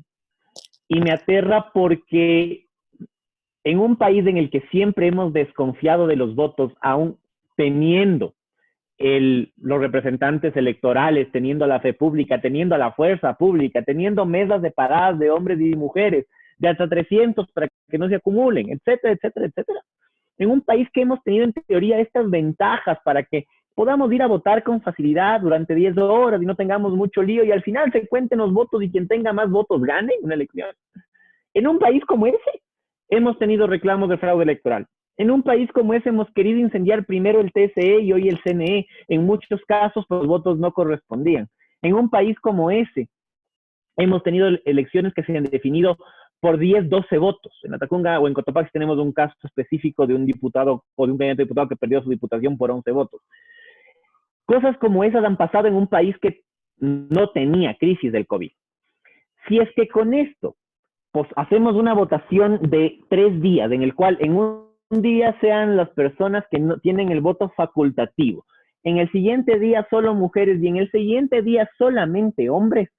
Y me aterra porque en un país en el que siempre hemos desconfiado de los votos, aún teniendo los representantes electorales, teniendo la fe pública, teniendo la fuerza pública, teniendo mesas de paradas de hombres y mujeres, de hasta 300 para que no se acumulen, etcétera, etcétera, etcétera. En un país que hemos tenido en teoría estas ventajas para que podamos ir a votar con facilidad durante 10 horas y no tengamos mucho lío y al final se cuenten los votos y quien tenga más votos gane una elección. En un país como ese, hemos tenido reclamos de fraude electoral. En un país como ese hemos querido incendiar primero el TSE y hoy el CNE. En muchos casos los votos no correspondían. En un país como ese, hemos tenido elecciones que se han definido por 10, 12 votos. En Atacunga o en Cotopaxi tenemos un caso específico de un diputado o de un candidato diputado que perdió su diputación por 11 votos. Cosas como esas han pasado en un país que no tenía crisis del COVID. Si es que con esto pues hacemos una votación de 3 días, en el cual en un día sean las personas que no tienen el voto facultativo, en el siguiente día solo mujeres y en el siguiente día solamente hombres,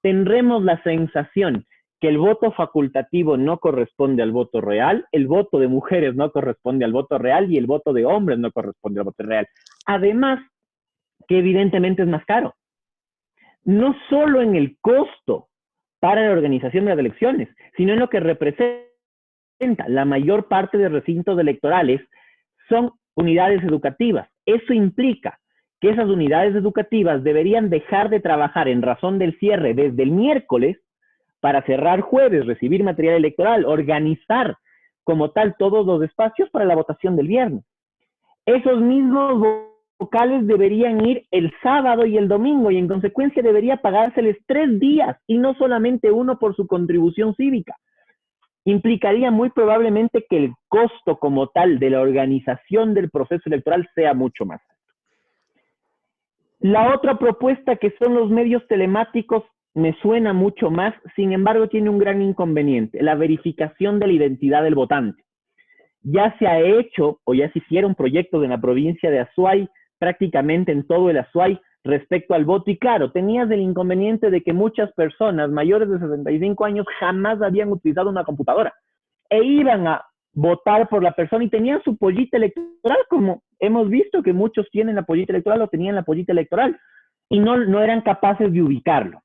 tendremos la sensación que el voto facultativo no corresponde al voto real, el voto de mujeres no corresponde al voto real y el voto de hombres no corresponde al voto real. Además, que evidentemente es más caro. No solo en el costo para la organización de las elecciones, sino en lo que representa. La mayor parte de recintos electorales son unidades educativas. Eso implica que esas unidades educativas deberían dejar de trabajar en razón del cierre desde el miércoles para cerrar jueves, recibir material electoral, organizar como tal todos los espacios para la votación del viernes. Esos mismos vocales deberían ir el sábado y el domingo y en consecuencia debería pagárseles 3 días y no solamente uno por su contribución cívica. Implicaría muy probablemente que el costo como tal de la organización del proceso electoral sea mucho más alto. La otra propuesta que son los medios telemáticos me suena mucho más, sin embargo tiene un gran inconveniente, la verificación de la identidad del votante. Ya se ha hecho o ya se hicieron proyectos en la provincia de Azuay, prácticamente en todo el Azuay, respecto al voto. Y claro, tenías el inconveniente de que muchas personas mayores de 65 años jamás habían utilizado una computadora e iban a votar por la persona y tenían su pollita electoral, como hemos visto que muchos tienen la pollita electoral o tenían la pollita electoral y no eran capaces de ubicarlo.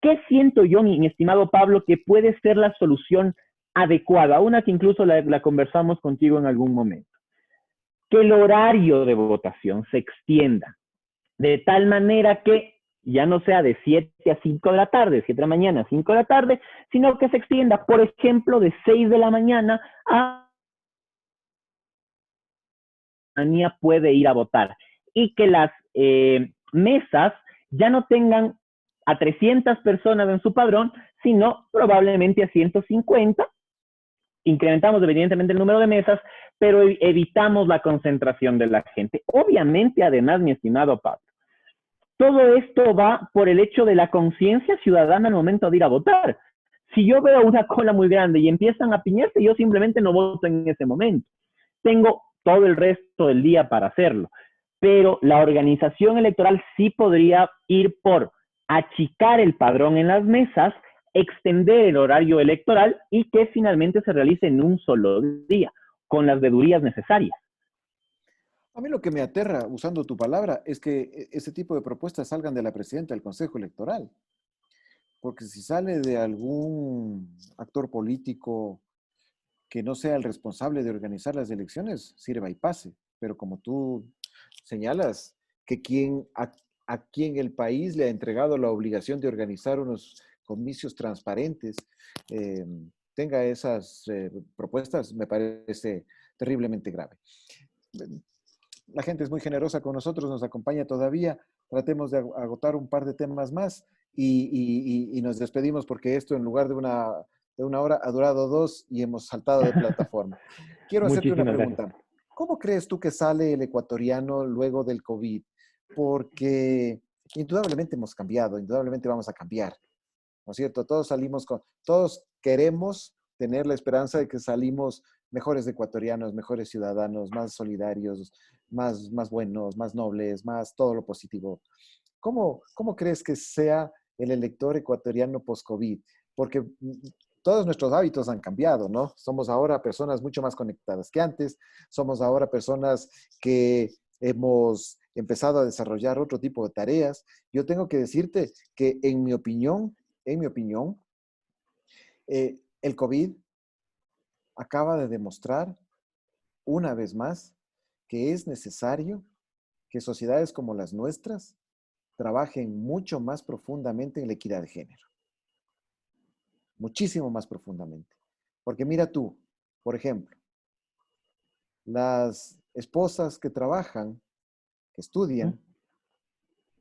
¿Qué siento yo, mi estimado Pablo, que puede ser la solución adecuada? Una que incluso la conversamos contigo en algún momento. Que el horario de votación se extienda de tal manera que ya no sea de 7 a 5 de la tarde, 7 de la mañana a 5 de la tarde, sino que se extienda, por ejemplo, de 6 de la mañana a puede ir a votar y que las mesas ya no tengan a 300 personas en su padrón, sino probablemente a 150. Incrementamos evidentemente el número de mesas, pero evitamos la concentración de la gente. Obviamente, además, mi estimado Pablo, todo esto va por el hecho de la conciencia ciudadana al momento de ir a votar. Si yo veo una cola muy grande y empiezan a piñarse, yo simplemente no voto en ese momento. Tengo todo el resto del día para hacerlo. Pero la organización electoral sí podría ir por achicar el padrón en las mesas, extender el horario electoral y que finalmente se realice en un solo día, con las vedurías necesarias. A mí lo que me aterra, usando tu palabra, es que ese tipo de propuestas salgan de la presidenta del Consejo Electoral. Porque si sale de algún actor político que no sea el responsable de organizar las elecciones, sirva y pase. Pero como tú señalas, que a quien el país le ha entregado la obligación de organizar unos comicios transparentes, eh, tenga esas propuestas, me parece terriblemente grave. La gente es muy generosa con nosotros, nos acompaña todavía. Tratemos de agotar un par de temas más y nos despedimos porque esto en lugar de una hora ha durado 2 y hemos saltado de plataforma. Quiero hacerte una Muchísimas gracias. pregunta. ¿Cómo crees tú que sale el ecuatoriano luego del COVID? Porque indudablemente hemos cambiado, indudablemente vamos a cambiar, ¿no es cierto? Todos queremos tener la esperanza de que salimos mejores ecuatorianos, mejores ciudadanos, más solidarios, más buenos, más nobles, más todo lo positivo. ¿Cómo crees que sea el elector ecuatoriano post-COVID? Porque todos nuestros hábitos han cambiado, ¿no? Somos ahora personas mucho más conectadas que antes, somos ahora personas que hemos empezado a desarrollar otro tipo de tareas. Yo tengo que decirte que en mi opinión, el COVID acaba de demostrar una vez más que es necesario que sociedades como las nuestras trabajen mucho más profundamente en la equidad de género, muchísimo más profundamente. Porque mira tú, por ejemplo, las esposas que trabajan, que estudian,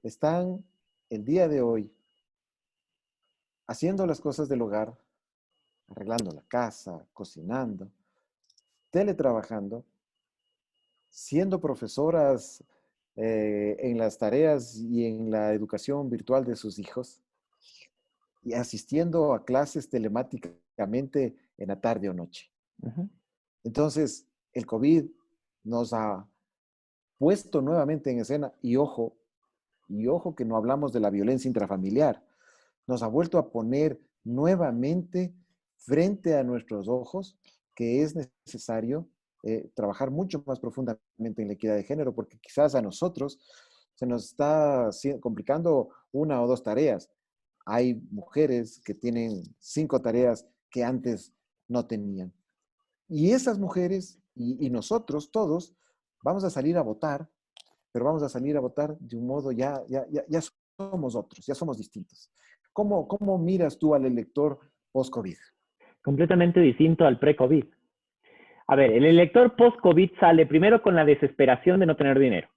están el día de hoy haciendo las cosas del hogar, arreglando la casa, cocinando, teletrabajando, siendo profesoras en las tareas y en la educación virtual de sus hijos y asistiendo a clases telemáticamente en la tarde o noche. Entonces, el COVID nos ha puesto nuevamente en escena y ojo que no hablamos de la violencia intrafamiliar, nos ha vuelto a poner nuevamente frente a nuestros ojos que es necesario trabajar mucho más profundamente en la equidad de género, porque quizás a nosotros se nos está complicando una o dos tareas. Hay mujeres que tienen 5 tareas que antes no tenían. Y esas mujeres y nosotros todos vamos a salir a votar, pero vamos a salir a votar de un modo ya somos otros, ya somos distintos. ¿Cómo miras tú al elector post-COVID? Completamente distinto al pre-COVID. A ver, el elector post-COVID sale primero con la desesperación de no tener dinero.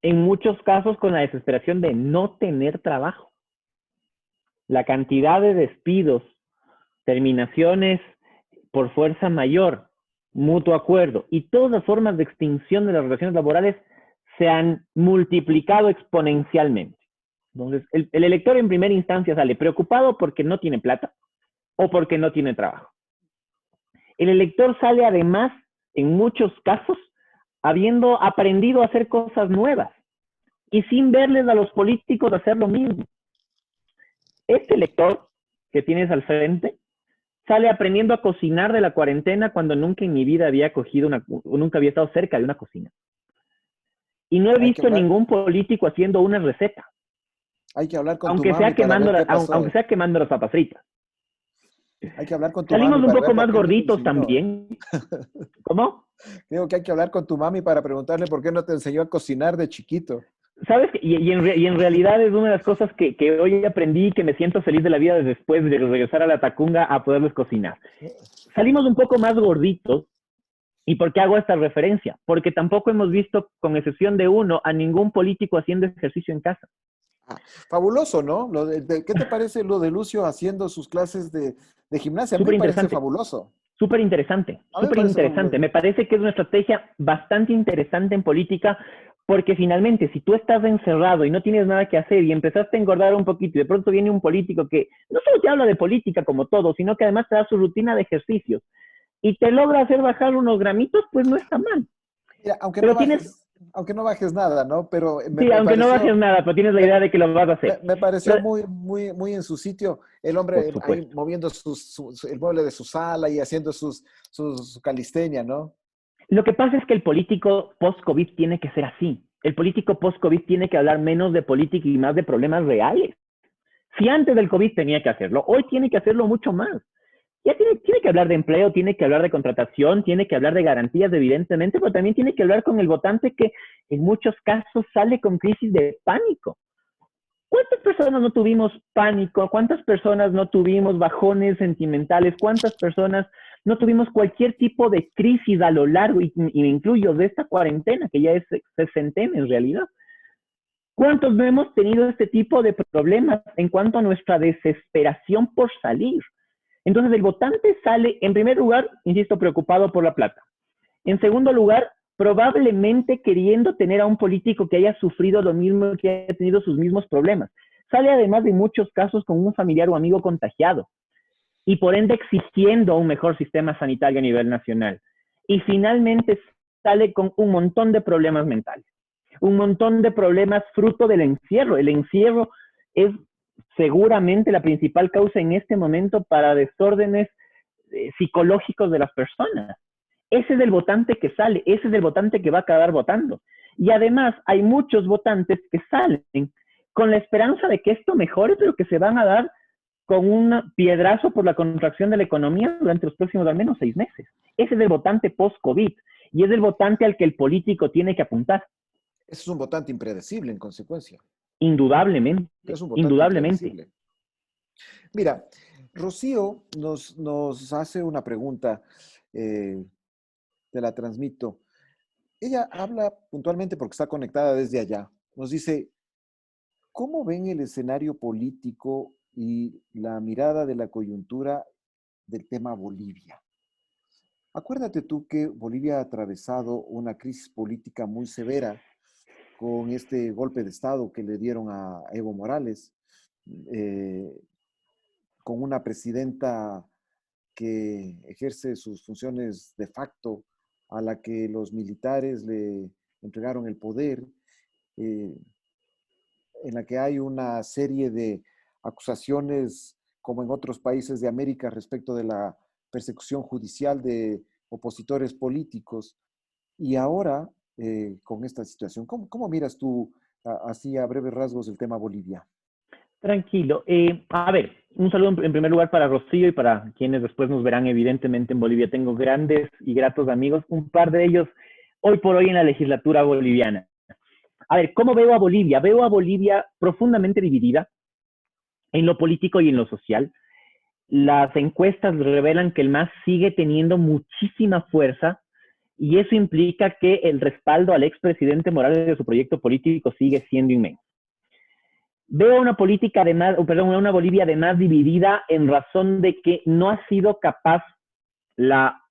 En muchos casos con la desesperación de no tener trabajo. La cantidad de despidos, terminaciones por fuerza mayor, mutuo acuerdo y todas las formas de extinción de las relaciones laborales se han multiplicado exponencialmente. Entonces, el elector en primera instancia sale preocupado porque no tiene plata o porque no tiene trabajo. El elector sale además, en muchos casos, habiendo aprendido a hacer cosas nuevas y sin verles a los políticos hacer lo mismo. Este elector que tienes al frente sale aprendiendo a cocinar de la cuarentena cuando nunca en mi vida había nunca había estado cerca de una cocina. Y no he visto ningún político haciendo una receta. Hay que hablar con tu mami para ver qué pasó. Aunque sea quemando las papas fritas. Hay que hablar con tu Salimos mami un para poco ver más por qué no te gorditos enseñó. también. ¿Cómo? Creo que hay que hablar con tu mami para preguntarle por qué no te enseñó a cocinar de chiquito. ¿Sabes? Y en realidad es una de las cosas que hoy aprendí y que me siento feliz de la vida después de regresar a la Tacunga a poderles cocinar. Salimos un poco más gorditos. ¿Y por qué hago esta referencia? Porque tampoco hemos visto, con excepción de uno, a ningún político haciendo ejercicio en casa. Fabuloso, ¿no? ¿Qué te parece lo de Lucio haciendo sus clases de gimnasia? A mí Súper me parece interesante. fabuloso. Súper interesante, súper interesante. Me parece que es una estrategia bastante interesante en política, porque finalmente, si tú estás encerrado y no tienes nada que hacer y empezaste a engordar un poquito y de pronto viene un político que no solo te habla de política como todo, sino que además te da su rutina de ejercicios y te logra hacer bajar unos gramitos, pues no está mal. Mira, aunque Pero no bajes nada, ¿no? Pero sí, aunque no bajes nada, pero tienes la idea de que lo vas a hacer. Me pareció Pero, muy en su sitio el por hombre ahí supuesto. moviendo el mueble de su sala y haciendo su calistenia, ¿no? Lo que pasa es que el político post-COVID tiene que ser así. El político post-COVID tiene que hablar menos de política y más de problemas reales. Si antes del COVID tenía que hacerlo, hoy tiene que hacerlo mucho más. Ya tiene que hablar de empleo, tiene que hablar de contratación, tiene que hablar de garantías, evidentemente, pero también tiene que hablar con el votante que en muchos casos sale con crisis de pánico. ¿Cuántas personas no tuvimos pánico? ¿Cuántas personas no tuvimos bajones sentimentales? ¿Cuántas personas no tuvimos cualquier tipo de crisis a lo largo, y me incluyo, de esta cuarentena, que ya es sesentena en realidad? ¿Cuántos no hemos tenido este tipo de problemas en cuanto a nuestra desesperación por salir? Entonces el votante sale, en primer lugar, insisto, preocupado por la plata. En segundo lugar, probablemente queriendo tener a un político que haya sufrido lo mismo, que haya tenido sus mismos problemas. Sale además de muchos casos con un familiar o amigo contagiado y por ende exigiendo un mejor sistema sanitario a nivel nacional. Y finalmente sale con un montón de problemas mentales, un montón de problemas fruto del encierro. El encierro es seguramente la principal causa en este momento para desórdenes psicológicos de las personas. Ese es el votante que sale, ese es el votante que va a acabar votando. Y además hay muchos votantes que salen con la esperanza de que esto mejore, pero que se van a dar con un piedrazo por la contracción de la economía durante los próximos al menos 6 meses. Ese es el votante post-COVID y es el votante al que el político tiene que apuntar. Ese es un votante impredecible, en consecuencia. Indudablemente, Es un votante indudablemente. impredecible. Mira, Rocío nos hace una pregunta, te la transmito. Ella habla puntualmente porque está conectada desde allá. Nos dice, ¿cómo ven el escenario político y la mirada de la coyuntura del tema Bolivia? Acuérdate tú que Bolivia ha atravesado una crisis política muy severa con este golpe de Estado que le dieron a Evo Morales, eh, con una presidenta que ejerce sus funciones de facto, a la que los militares le entregaron el poder, eh, en la que hay una serie de acusaciones, como en otros países de América, respecto de la persecución judicial de opositores políticos. Y ahora, con esta situación, ¿cómo miras tú, así a breves rasgos, el tema Bolivia? Tranquilo. A ver, un saludo en primer lugar para Rocío y para quienes después nos verán evidentemente en Bolivia. Tengo grandes y gratos amigos, un par de ellos hoy por hoy en la legislatura boliviana. A ver, ¿cómo veo a Bolivia? Veo a Bolivia profundamente dividida en lo político y en lo social. Las encuestas revelan que el MAS sigue teniendo muchísima fuerza y eso implica que el respaldo al expresidente Morales de su proyecto político sigue siendo inmenso. Veo una política una Bolivia además dividida en razón de que no ha sido capaz la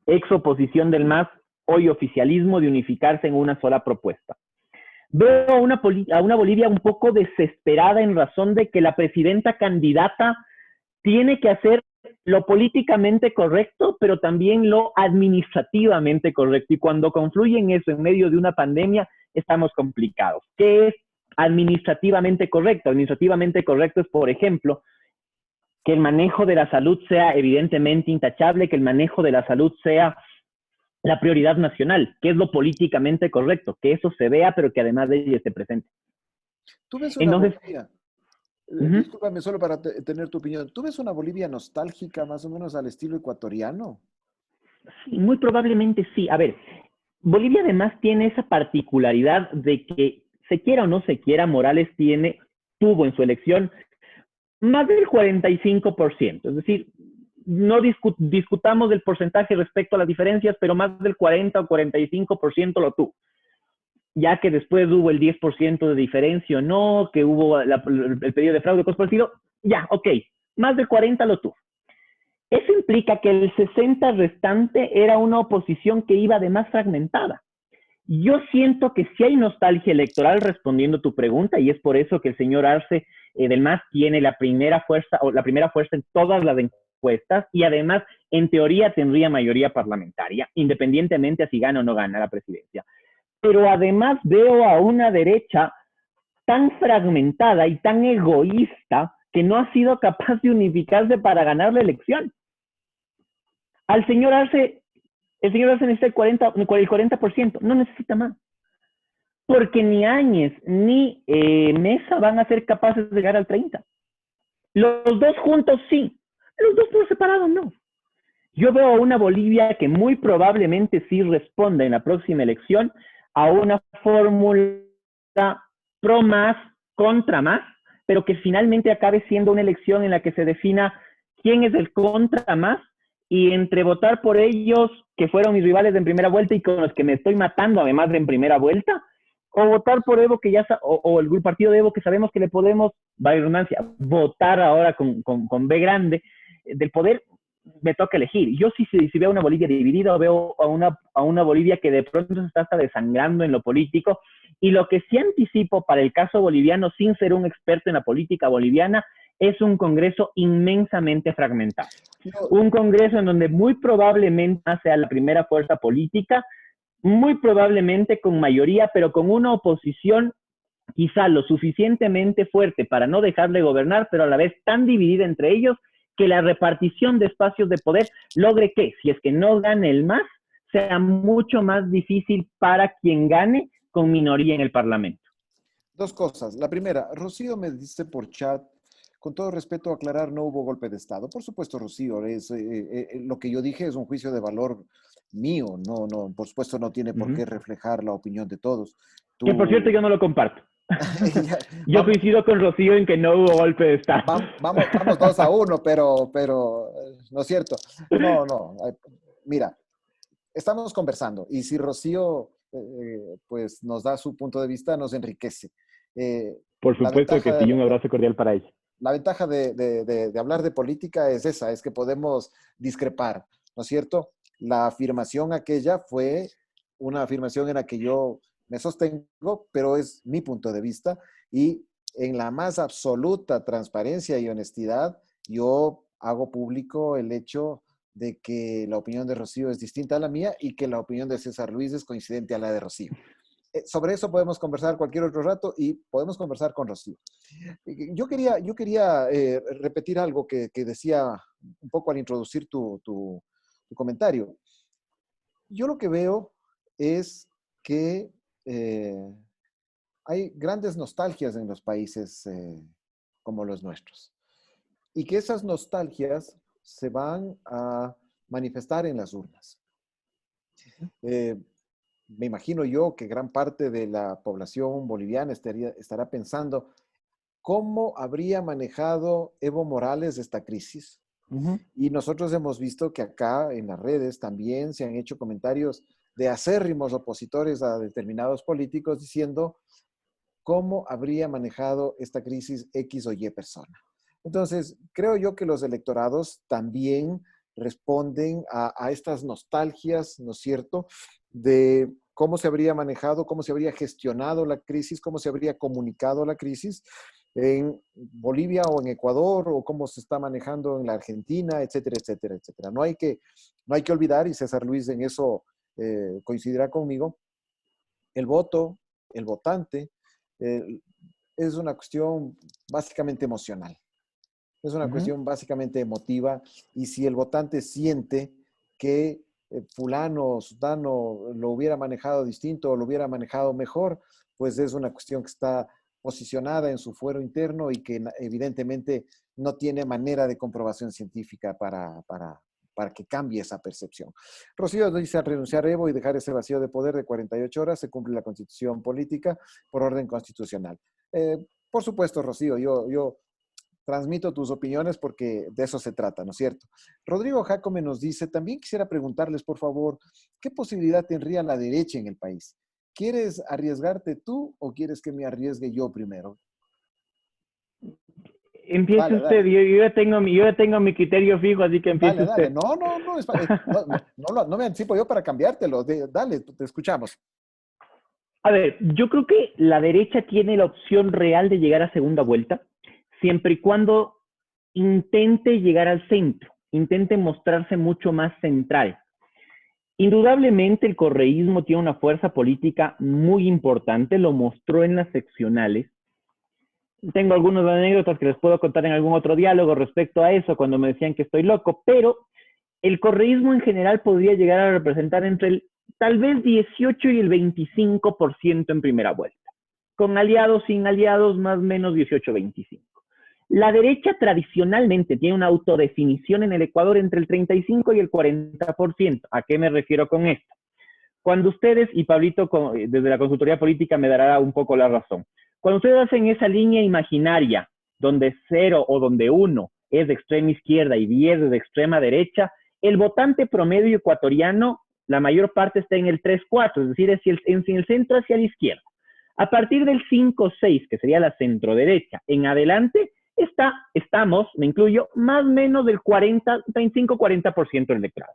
ex oposición del MAS, hoy oficialismo, de unificarse en una sola propuesta. Veo a una Bolivia un poco desesperada en razón de que la presidenta candidata tiene que hacer lo políticamente correcto, pero también lo administrativamente correcto. Y cuando confluyen eso en medio de una pandemia, estamos complicados. ¿Qué es administrativamente correcto? Administrativamente correcto es, por ejemplo, que el manejo de la salud sea evidentemente intachable, que el manejo de la salud sea la prioridad nacional, que es lo políticamente correcto, que eso se vea, pero que además de ello esté presente. ¿Tú ves una Entonces, Bolivia? uh-huh, Discúlpame solo para tener tu opinión. ¿Tú ves una Bolivia nostálgica más o menos al estilo ecuatoriano? sí, muy probablemente sí. A ver, Bolivia además tiene esa particularidad de que, se quiera o no se quiera, Morales tuvo en su elección más del 45%. Es decir, no discutamos del porcentaje respecto a las diferencias, pero más del 40 o 45% lo tuvo. Ya que después hubo el 10% de diferencia o no, que hubo el pedido de fraude, cosas por el estilo, ya, ok, más del 40 lo tuvo. Eso implica que el 60 restante era una oposición que iba además fragmentada. Yo siento que sí hay nostalgia electoral respondiendo a tu pregunta y es por eso que el señor Arce del MAS tiene la primera fuerza en todas las encuestas y además en teoría tendría mayoría parlamentaria, independientemente a si gana o no gana la presidencia. Pero además veo a una derecha tan fragmentada y tan egoísta que no ha sido capaz de unificarse para ganar la elección. Al señor Arce, el señor Arce necesita el 40%, no necesita más. Porque ni Áñez ni Mesa van a ser capaces de llegar al 30%. Los dos juntos sí, los dos por separado no. Yo veo a una Bolivia que muy probablemente sí responda en la próxima elección a una fórmula pro más, contra más, pero que finalmente acabe siendo una elección en la que se defina quién es el contra más y entre votar por ellos, que fueron mis rivales en primera vuelta y con los que me estoy matando además de en primera vuelta, o votar por Evo, que ya o el partido de Evo que sabemos que le podemos, va redundancia, votar ahora con B grande, del poder, me toca elegir. Yo sí, si veo una Bolivia dividida, veo a una Bolivia que de pronto se está hasta desangrando en lo político. Y lo que sí anticipo para el caso boliviano, sin ser un experto en la política boliviana, es un Congreso inmensamente fragmentado. Yo, Un Congreso en donde muy probablemente sea la primera fuerza política, muy probablemente con mayoría, pero con una oposición quizá lo suficientemente fuerte para no dejarle gobernar, pero a la vez tan dividida entre ellos que la repartición de espacios de poder logre que, si es que no gane el MAS, sea mucho más difícil para quien gane con minoría en el Parlamento. dos cosas. La primera, Rocío me dice por chat, con todo respeto, aclarar, no hubo golpe de Estado. Por supuesto, Rocío, lo que yo dije es un juicio de valor mío, no, por supuesto no tiene por qué reflejar la opinión de todos. Que por cierto Tú, yo no lo comparto. ya, Yo vamos, coincido con Rocío en que no hubo golpe de Estado. vamos 2-1, pero no es cierto. No, mira, estamos conversando y si Rocío pues nos da su punto de vista, nos enriquece. Por La supuesto que ventaja, sí, un abrazo cordial para ella. la ventaja de hablar de política es esa, es que podemos discrepar, ¿no es cierto? La afirmación aquella fue una afirmación en la que yo me sostengo, pero es mi punto de vista y en la más absoluta transparencia y honestidad, yo hago público el hecho de que la opinión de Rocío es distinta a la mía y que la opinión de César Luis es coincidente a la de Rocío. Sobre eso podemos conversar cualquier otro rato y podemos conversar con Rocío. Yo quería repetir algo que decía un poco al introducir tu comentario. Yo lo que veo es que eh, hay grandes nostalgias en los países como los nuestros y que esas nostalgias se van a manifestar en las urnas. Eh, Me imagino yo que gran parte de la población boliviana estará pensando cómo habría manejado Evo Morales esta crisis. Uh-huh. Y nosotros hemos visto que acá en las redes también se han hecho comentarios de acérrimos opositores a determinados políticos diciendo cómo habría manejado esta crisis X o Y persona. Entonces, creo yo que los electorados también responden a estas nostalgias, ¿no es cierto?, de cómo se habría manejado, cómo se habría gestionado la crisis, cómo se habría comunicado la crisis en Bolivia o en Ecuador, o cómo se está manejando en la Argentina, etcétera, etcétera, etcétera. No hay que olvidar, y César Luis en eso coincidirá conmigo, el voto, el votante, eh, es una cuestión básicamente emocional. Es una cuestión básicamente emotiva, y si el votante siente que fulano o sutano lo hubiera manejado distinto o lo hubiera manejado mejor, pues es una cuestión que está posicionada en su fuero interno y que evidentemente no tiene manera de comprobación científica para que cambie esa percepción. Rocío dice: al renunciar Evo y dejar ese vacío de poder de 48 horas, se cumple la constitución política por orden constitucional. Por supuesto, Rocío, yo transmito tus opiniones porque de eso se trata, ¿no es cierto? Rodrigo Jacome nos dice: también quisiera preguntarles, por favor, ¿qué posibilidad tendría la derecha en el país? ¿Quieres arriesgarte tú o quieres que me arriesgue yo primero? Empiece Dale, usted, dale. yo ya tengo mi criterio fijo, así que empiece Dale, dale. usted. No, no, no, no me anticipo yo para cambiártelo. Dale, te escuchamos. A ver, yo creo que la derecha tiene la opción real de llegar a segunda vuelta, siempre y cuando intente llegar al centro, intente mostrarse mucho más central. Indudablemente el correísmo tiene una fuerza política muy importante, lo mostró en las seccionales. Tengo algunas anécdotas que les puedo contar en algún otro diálogo respecto a eso, cuando me decían que estoy loco, pero el correísmo en general podría llegar a representar entre el tal vez 18 y el 25% en primera vuelta. Con aliados, sin aliados, más o menos 18-25. La derecha tradicionalmente tiene una autodefinición en el Ecuador entre el 35 y el 40%. ¿A qué me refiero con esto? Cuando ustedes, y Pablito desde la consultoría política me dará un poco la razón, cuando ustedes hacen esa línea imaginaria donde 0 o donde 1 es de extrema izquierda y 10 es de extrema derecha, el votante promedio ecuatoriano, la mayor parte está en el 3-4, es decir, en el centro hacia la izquierda. A partir del 5-6, que sería la centro derecha, en adelante, estamos, me incluyo, más o menos del 35-40% del electorado.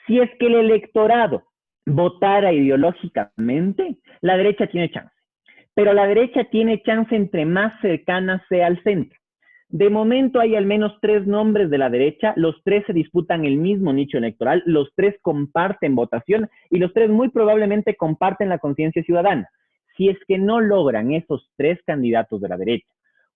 Si es que el electorado votara ideológicamente, la derecha tiene chance. Pero la derecha tiene chance entre más cercana sea al centro. De momento hay al menos 3 nombres de la derecha, los 3 se disputan el mismo nicho electoral, los 3 comparten votación y los 3 muy probablemente comparten la conciencia ciudadana. Si es que no logran esos 3 candidatos de la derecha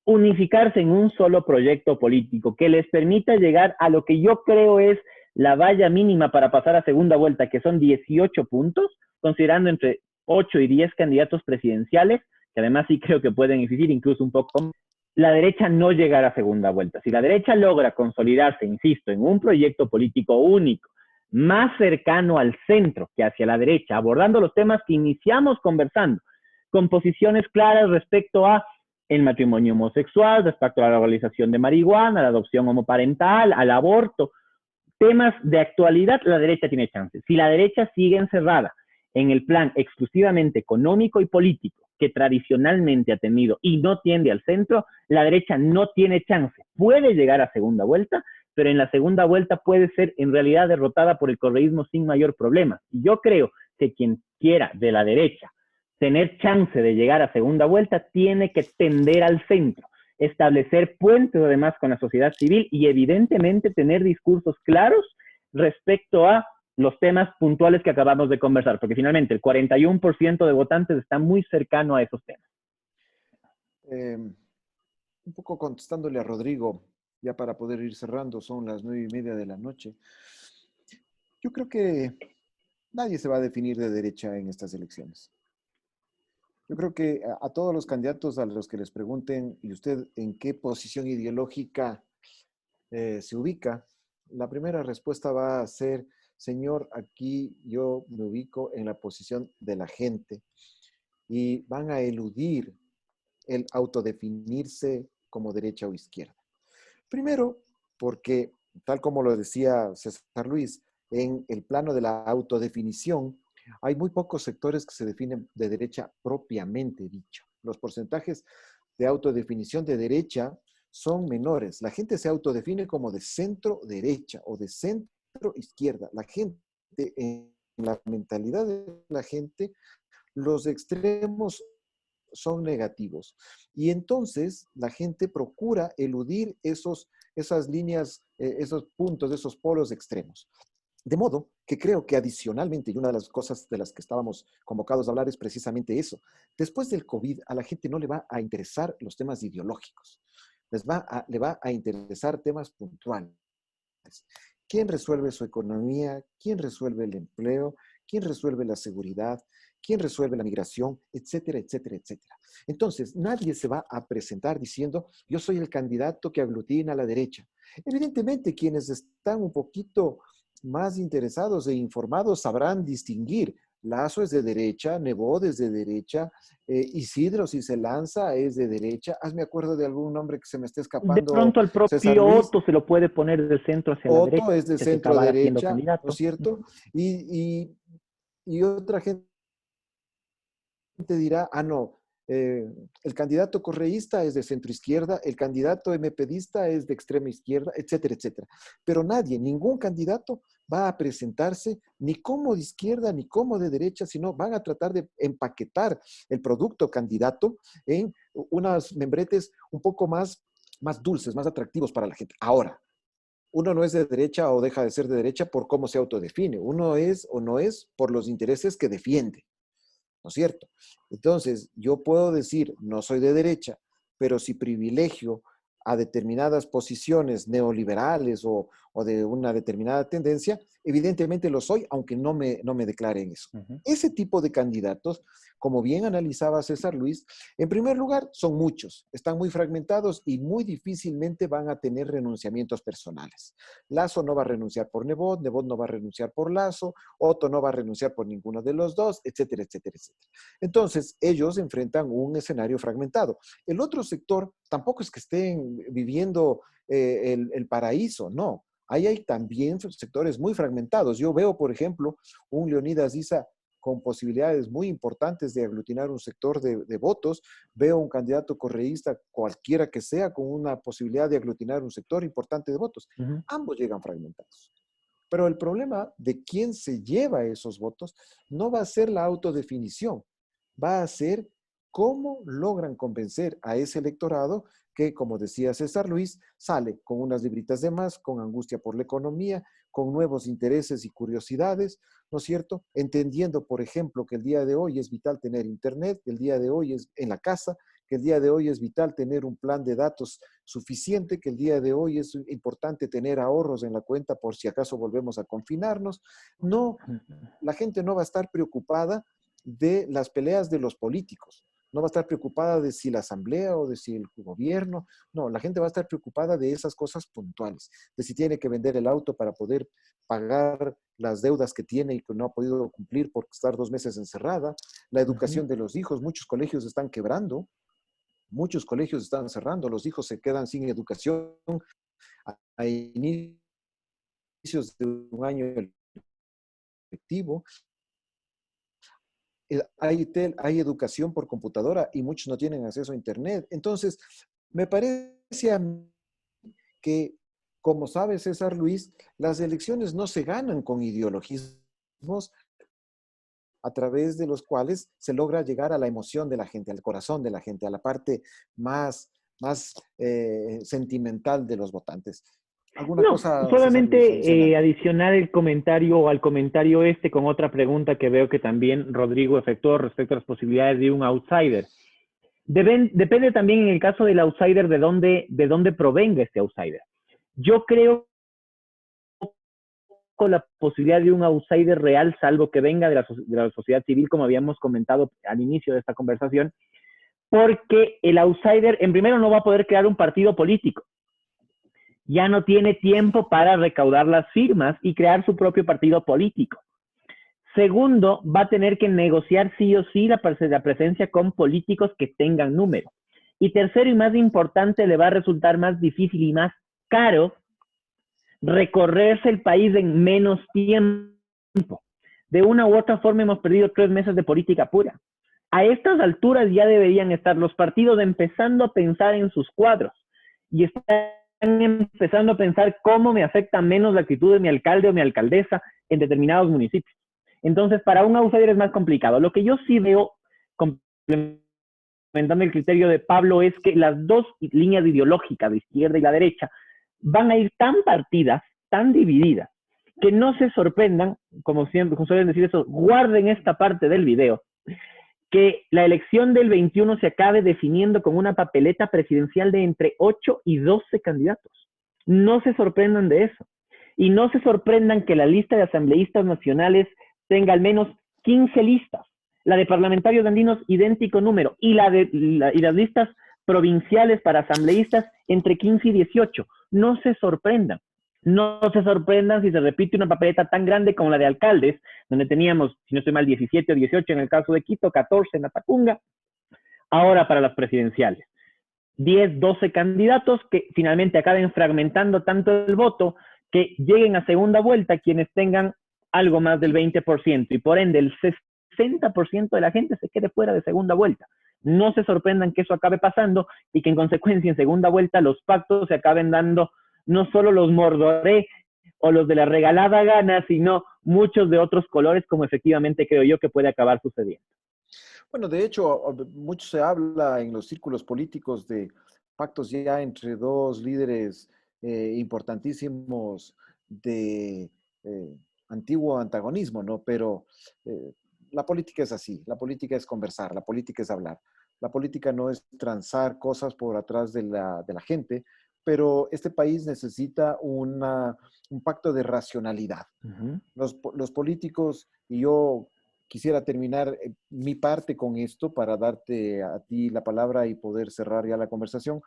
unificarse en un solo proyecto político que les permita llegar a lo que yo creo es la valla mínima para pasar a segunda vuelta, que son 18 puntos, considerando entre 8 y 10 candidatos presidenciales, que además sí creo que pueden existir incluso un poco más, la derecha no llegará a segunda vuelta. Si la derecha logra consolidarse, insisto, en un proyecto político único, más cercano al centro que hacia la derecha, abordando los temas que iniciamos conversando, con posiciones claras respecto a el matrimonio homosexual, respecto a la legalización de marihuana, a la adopción homoparental, al aborto, temas de actualidad, la derecha tiene chance. Si la derecha sigue encerrada en el plan exclusivamente económico y político que tradicionalmente ha tenido y no tiende al centro, la derecha no tiene chance. Puede llegar a segunda vuelta, pero en la segunda vuelta puede ser en realidad derrotada por el correísmo sin mayor problema. Y yo creo que quien quiera de la derecha tener chance de llegar a segunda vuelta tiene que tender al centro, establecer puentes además con la sociedad civil y evidentemente tener discursos claros respecto a los temas puntuales que acabamos de conversar, porque finalmente el 41% de votantes está muy cercano a esos temas. Un poco contestándole a Rodrigo, ya para poder ir cerrando, son las 9:30 de la noche. Yo creo que nadie se va a definir de derecha en estas elecciones. Yo creo que a todos los candidatos a los que les pregunten, ¿y usted en qué posición ideológica se ubica? La primera respuesta va a ser: señor, aquí yo me ubico en la posición de la gente, y van a eludir el autodefinirse como derecha o izquierda. Primero, porque, tal como lo decía César Luis, en el plano de la autodefinición, hay muy pocos sectores que se definen de derecha propiamente dicho. Los porcentajes de autodefinición de derecha son menores. La gente se autodefine como de centro derecha o de centro izquierda. La gente en la mentalidad de la gente, los extremos son negativos. Y entonces la gente procura eludir esas líneas, esos puntos, esos polos extremos. De modo que creo que adicionalmente, y una de las cosas de las que estábamos convocados a hablar es precisamente eso, después del COVID a la gente no le va a interesar los temas ideológicos, le va a interesar temas puntuales. ¿Quién resuelve su economía? ¿Quién resuelve el empleo? ¿Quién resuelve la seguridad? ¿Quién resuelve la migración? Etcétera, etcétera, etcétera. Entonces, nadie se va a presentar diciendo, yo soy el candidato que aglutina a la derecha. Evidentemente, quienes están un poquito más interesados e informados sabrán distinguir. Lazo es de derecha, Nebot es de derecha, Isidro, si se lanza, es de derecha. Hazme acuerdo de algún nombre que se me esté De escapando, pronto al César propio Luis. Otto se lo puede poner de centro hacia la derecha, Otto es de si centro acabara siendo derecha, ¿no es candidato. cierto? Y otra gente dirá, ah, no, el candidato correísta es de centro izquierda, el candidato MPdista es de extrema izquierda, etcétera, etcétera. Pero nadie, ningún candidato va a presentarse ni como de izquierda ni como de derecha, sino van a tratar de empaquetar el producto candidato en unas membretes un poco más dulces, más atractivos para la gente. Ahora, uno no es de derecha o deja de ser de derecha por cómo se autodefine. Uno es o no es por los intereses que defiende. ¿No es cierto? Entonces, yo puedo decir, no soy de derecha, pero si privilegio a determinadas posiciones neoliberales o de una determinada tendencia, evidentemente lo soy, aunque no me declare en eso. Ese tipo de candidatos, como bien analizaba César Luis, en primer lugar, son muchos, están muy fragmentados y muy difícilmente van a tener renunciamientos personales. Lazo no va a renunciar por Nebot, Nebot no va a renunciar por Lazo, Otto no va a renunciar por ninguno de los dos, etcétera, etcétera, etcétera. Entonces, ellos enfrentan un escenario fragmentado. El otro sector tampoco es que estén viviendo el paraíso, no. Ahí hay también sectores muy fragmentados. Yo veo, por ejemplo, un Leonidas Issa con posibilidades muy importantes de aglutinar un sector de votos. Veo un candidato correísta, cualquiera que sea, con una posibilidad de aglutinar un sector importante de votos. Ambos llegan fragmentados. Pero el problema de quién se lleva esos votos no va a ser la autodefinición, va a ser cómo logran convencer a ese electorado que, como decía César Luis, sale con unas libritas de más, con angustia por la economía, con nuevos intereses y curiosidades, ¿no es cierto? Entendiendo, por ejemplo, que el día de hoy es vital tener internet, que el día de hoy es en la casa, que el día de hoy es vital tener un plan de datos suficiente, que el día de hoy es importante tener ahorros en la cuenta por si acaso volvemos a confinarnos. No, la gente no va a estar preocupada de las peleas de los políticos. No va a estar preocupada de si la asamblea o de si el gobierno. No, la gente va a estar preocupada de esas cosas puntuales, de si tiene que vender el auto para poder pagar las deudas que tiene y que no ha podido cumplir por estar 2 meses encerrada, la educación de los hijos. Muchos colegios están quebrando, muchos colegios están cerrando, los hijos se quedan sin educación a inicios de un año lectivo. Hay educación por computadora y muchos no tienen acceso a Internet. Entonces, me parece a mí que, como sabe César Luis, las elecciones no se ganan con ideologismos a través de los cuales se logra llegar a la emoción de la gente, al corazón de la gente, a la parte más sentimental de los votantes. ¿Alguna No, cosa, César Luis, solamente adicional? adicionar el comentario o al comentario este con otra pregunta que veo que también Rodrigo efectuó respecto a las posibilidades de un outsider. Depende también en el caso del outsider de dónde provenga este outsider. Yo creo con la posibilidad de un outsider real, salvo que venga de la sociedad civil, como habíamos comentado al inicio de esta conversación, porque el outsider, en primero, no va a poder crear un partido político. Ya no tiene tiempo para recaudar las firmas y crear su propio partido político. Segundo, va a tener que negociar sí o sí la presencia con políticos que tengan número. Y tercero y más importante, le va a resultar más difícil y más caro recorrerse el país en menos tiempo. De una u otra forma hemos perdido 3 meses de política pura. A estas alturas ya deberían estar los partidos empezando a pensar en sus cuadros y están empezando a pensar cómo me afecta menos la actitud de mi alcalde o mi alcaldesa en determinados municipios. Entonces, para un outsider es más complicado. Lo que yo sí veo, complementando el criterio de Pablo, es que las dos líneas ideológicas, de izquierda y la derecha, van a ir tan partidas, tan divididas, que no se sorprendan, como siempre, como suelen decir eso, guarden esta parte del video, que la elección del 21 se acabe definiendo con una papeleta presidencial de entre 8 y 12 candidatos. No se sorprendan de eso. Y no se sorprendan que la lista de asambleístas nacionales tenga al menos 15 listas. La de parlamentarios andinos, idéntico número. Y las listas provinciales para asambleístas entre 15 y 18. No se sorprendan. No se sorprendan si se repite una papeleta tan grande como la de alcaldes, donde teníamos, si no estoy mal, 17 o 18 en el caso de Quito, 14 en Atacunga. Ahora para las presidenciales. 10, 12 candidatos que finalmente acaben fragmentando tanto el voto que lleguen a segunda vuelta quienes tengan algo más del 20% y por ende el 60% de la gente se quede fuera de segunda vuelta. No se sorprendan que eso acabe pasando y que en consecuencia en segunda vuelta los pactos se acaben dando no solo los Mordoré o los de la regalada gana, sino muchos de otros colores como efectivamente creo yo que puede acabar sucediendo. Bueno, de hecho, mucho se habla en los círculos políticos de pactos ya entre dos líderes importantísimos de antiguo antagonismo, ¿no? Pero la política es así, la política es conversar, la política es hablar. La política no es transar cosas por atrás de la gente, pero este país necesita un pacto de racionalidad. Los políticos, y yo quisiera terminar mi parte con esto para darte a ti la palabra y poder cerrar ya la conversación.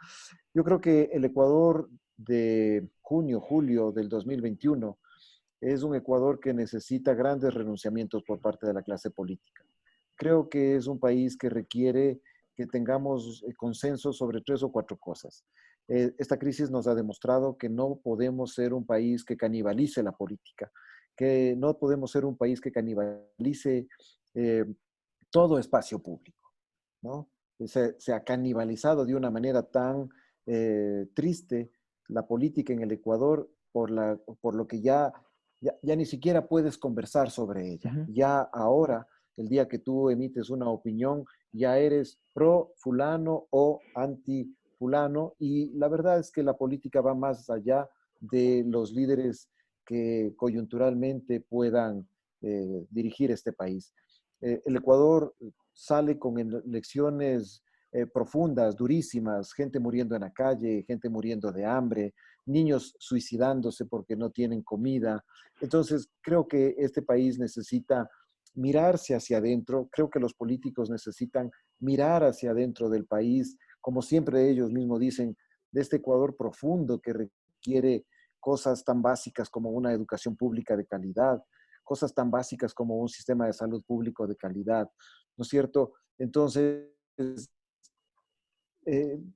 Yo creo que el Ecuador de junio, julio del 2021 es un Ecuador que necesita grandes renunciamientos por parte de la clase política. Creo que es un país que requiere que tengamos consenso sobre 3 o 4 cosas. Esta crisis nos ha demostrado que no podemos ser un país que canibalice la política, que no podemos ser un país que canibalice eh, todo espacio público, ¿no? Se ha canibalizado de una manera tan triste la política en el Ecuador por lo que ya ni siquiera puedes conversar sobre ella. Ya ahora, el día que tú emites una opinión, ya eres pro fulano o anti fulano, y la verdad es que la política va más allá de los líderes que coyunturalmente puedan dirigir este país. El Ecuador sale con elecciones profundas, durísimas, gente muriendo en la calle, gente muriendo de hambre, niños suicidándose porque no tienen comida. Entonces, creo que este país necesita mirarse hacia adentro. Creo que los políticos necesitan mirar hacia adentro del país, como siempre ellos mismos dicen, de este Ecuador profundo que requiere cosas tan básicas como una educación pública de calidad, cosas tan básicas como un sistema de salud público de calidad, ¿no es cierto? Entonces,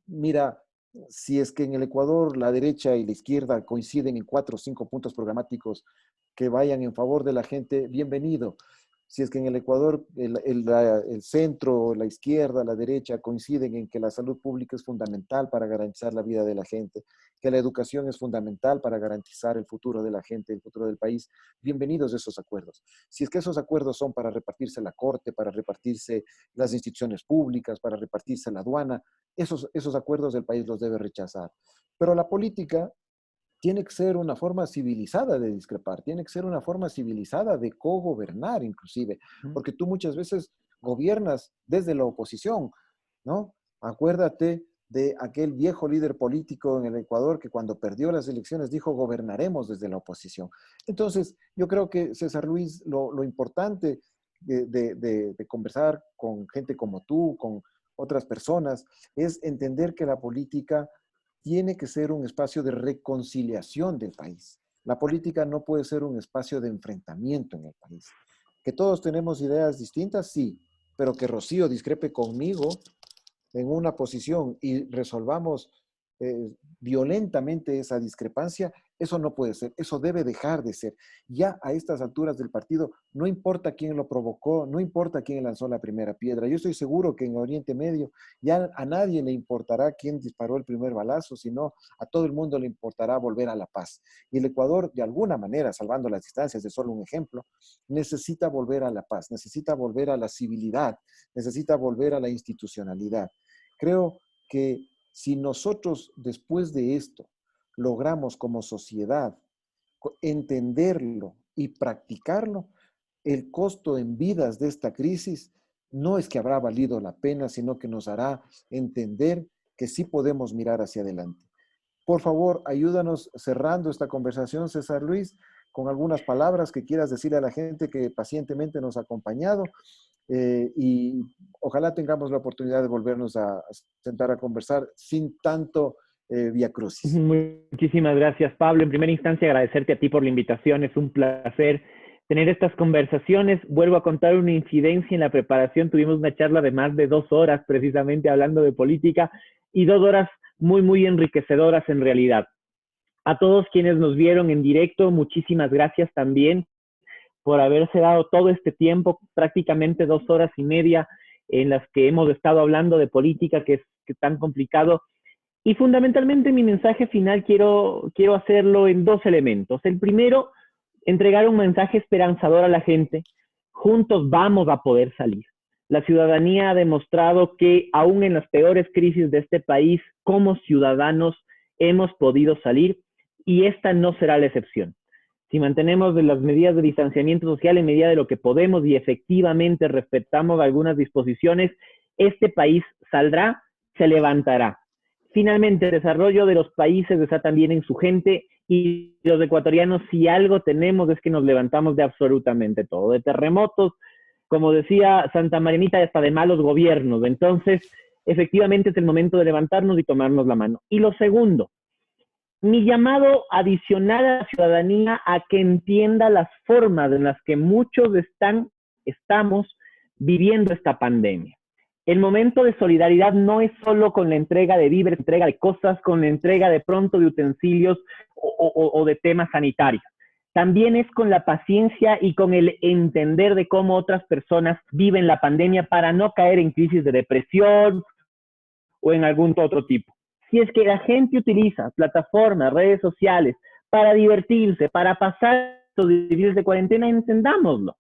mira, si es que en el Ecuador la derecha y la izquierda coinciden en 4 o 5 puntos programáticos que vayan en favor de la gente, bienvenido. Si es que en el Ecuador el centro, la izquierda, la derecha coinciden en que la salud pública es fundamental para garantizar la vida de la gente, que la educación es fundamental para garantizar el futuro de la gente, el futuro del país, bienvenidos esos acuerdos. Si es que esos acuerdos son para repartirse la corte, para repartirse las instituciones públicas, para repartirse la aduana, esos acuerdos el país los debe rechazar. Pero la política tiene que ser una forma civilizada de discrepar, tiene que ser una forma civilizada de cogobernar inclusive, porque tú muchas veces gobiernas desde la oposición, ¿no? Acuérdate de aquel viejo líder político en el Ecuador que cuando perdió las elecciones dijo gobernaremos desde la oposición. Entonces, yo creo que César Luis, lo importante de conversar con gente como tú, con otras personas, es entender que la política tiene que ser un espacio de reconciliación del país. La política no puede ser un espacio de enfrentamiento en el país. Que todos tenemos ideas distintas, sí, pero que Rocío discrepe conmigo en una posición y resolvamos violentamente esa discrepancia, Eso no puede ser, eso debe dejar de ser. Ya a estas alturas del partido, no importa quién lo provocó, no importa quién lanzó la primera piedra. Yo estoy seguro que en Oriente Medio ya a nadie le importará quién disparó el primer balazo, sino a todo el mundo le importará volver a la paz. Y el Ecuador, de alguna manera, salvando las distancias, de solo un ejemplo, necesita volver a la paz, necesita volver a la civilidad, necesita volver a la institucionalidad. Creo que si nosotros después de esto logramos como sociedad entenderlo y practicarlo, el costo en vidas de esta crisis no es que habrá valido la pena, sino que nos hará entender que sí podemos mirar hacia adelante. Por favor, ayúdanos cerrando esta conversación, César Luis, con algunas palabras que quieras decirle a la gente que pacientemente nos ha acompañado y ojalá tengamos la oportunidad de volvernos a sentar a conversar sin tanto viacrucis. Muchísimas gracias, Pablo. En primera instancia, agradecerte a ti por la invitación. Es un placer tener estas conversaciones. Vuelvo a contar una incidencia en la preparación. Tuvimos una charla de más de 2 horas, precisamente hablando de política, y 2 horas muy, muy enriquecedoras en realidad. A todos quienes nos vieron en directo, muchísimas gracias también por haberse dado todo este tiempo, prácticamente 2 horas y media, en las que hemos estado hablando de política, que es tan complicado. Y fundamentalmente mi mensaje final quiero hacerlo en 2 elementos. El primero, entregar un mensaje esperanzador a la gente. Juntos vamos a poder salir. La ciudadanía ha demostrado que aún en las peores crisis de este país, como ciudadanos hemos podido salir y esta no será la excepción. Si mantenemos las medidas de distanciamiento social en medida de lo que podemos y efectivamente respetamos algunas disposiciones, este país saldrá, se levantará. Finalmente, el desarrollo de los países está también en su gente y los ecuatorianos, si algo tenemos, es que nos levantamos de absolutamente todo, de terremotos, como decía Santa Marianita, hasta de malos gobiernos. Entonces, efectivamente es el momento de levantarnos y tomarnos la mano. Y lo segundo, mi llamado adicional a la ciudadanía a que entienda las formas en las que muchos estamos viviendo esta pandemia. El momento de solidaridad no es solo con la entrega de víveres, entrega de cosas, con la entrega de pronto de utensilios o de temas sanitarios. También es con la paciencia y con el entender de cómo otras personas viven la pandemia para no caer en crisis de depresión o en algún otro tipo. Si es que la gente utiliza plataformas, redes sociales para divertirse, para pasar estos días de cuarentena, entendámoslo.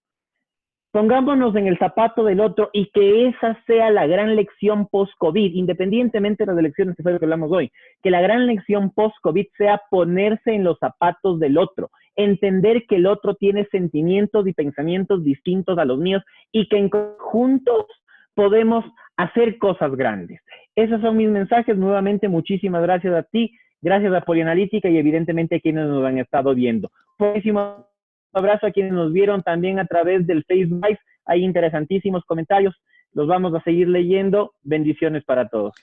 Pongámonos en el zapato del otro y que esa sea la gran lección post-COVID, independientemente de las elecciones que fue lo que hablamos hoy, que la gran lección post-COVID sea ponerse en los zapatos del otro, entender que el otro tiene sentimientos y pensamientos distintos a los míos y que en conjuntos podemos hacer cosas grandes. Esos son mis mensajes. Nuevamente, muchísimas gracias a ti, gracias a Polianalítica y evidentemente a quienes nos han estado viendo. Muchísimo abrazo a quienes nos vieron también a través del Facebook Live. Hay interesantísimos comentarios. Los vamos a seguir leyendo. Bendiciones para todos.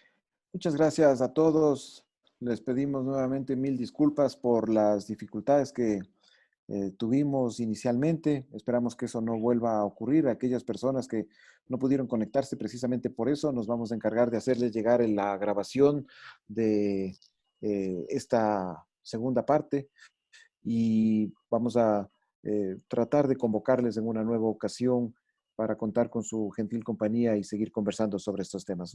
Muchas gracias a todos. Les pedimos nuevamente 1000 disculpas por las dificultades que tuvimos inicialmente. Esperamos que eso no vuelva a ocurrir. Aquellas personas que no pudieron conectarse precisamente por eso, nos vamos a encargar de hacerles llegar en la grabación de esta segunda parte y vamos a tratar de convocarles en una nueva ocasión para contar con su gentil compañía y seguir conversando sobre estos temas.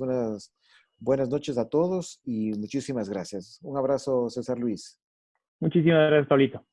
Buenas noches a todos y muchísimas gracias. Un abrazo, César Luis. Muchísimas gracias, Pablito.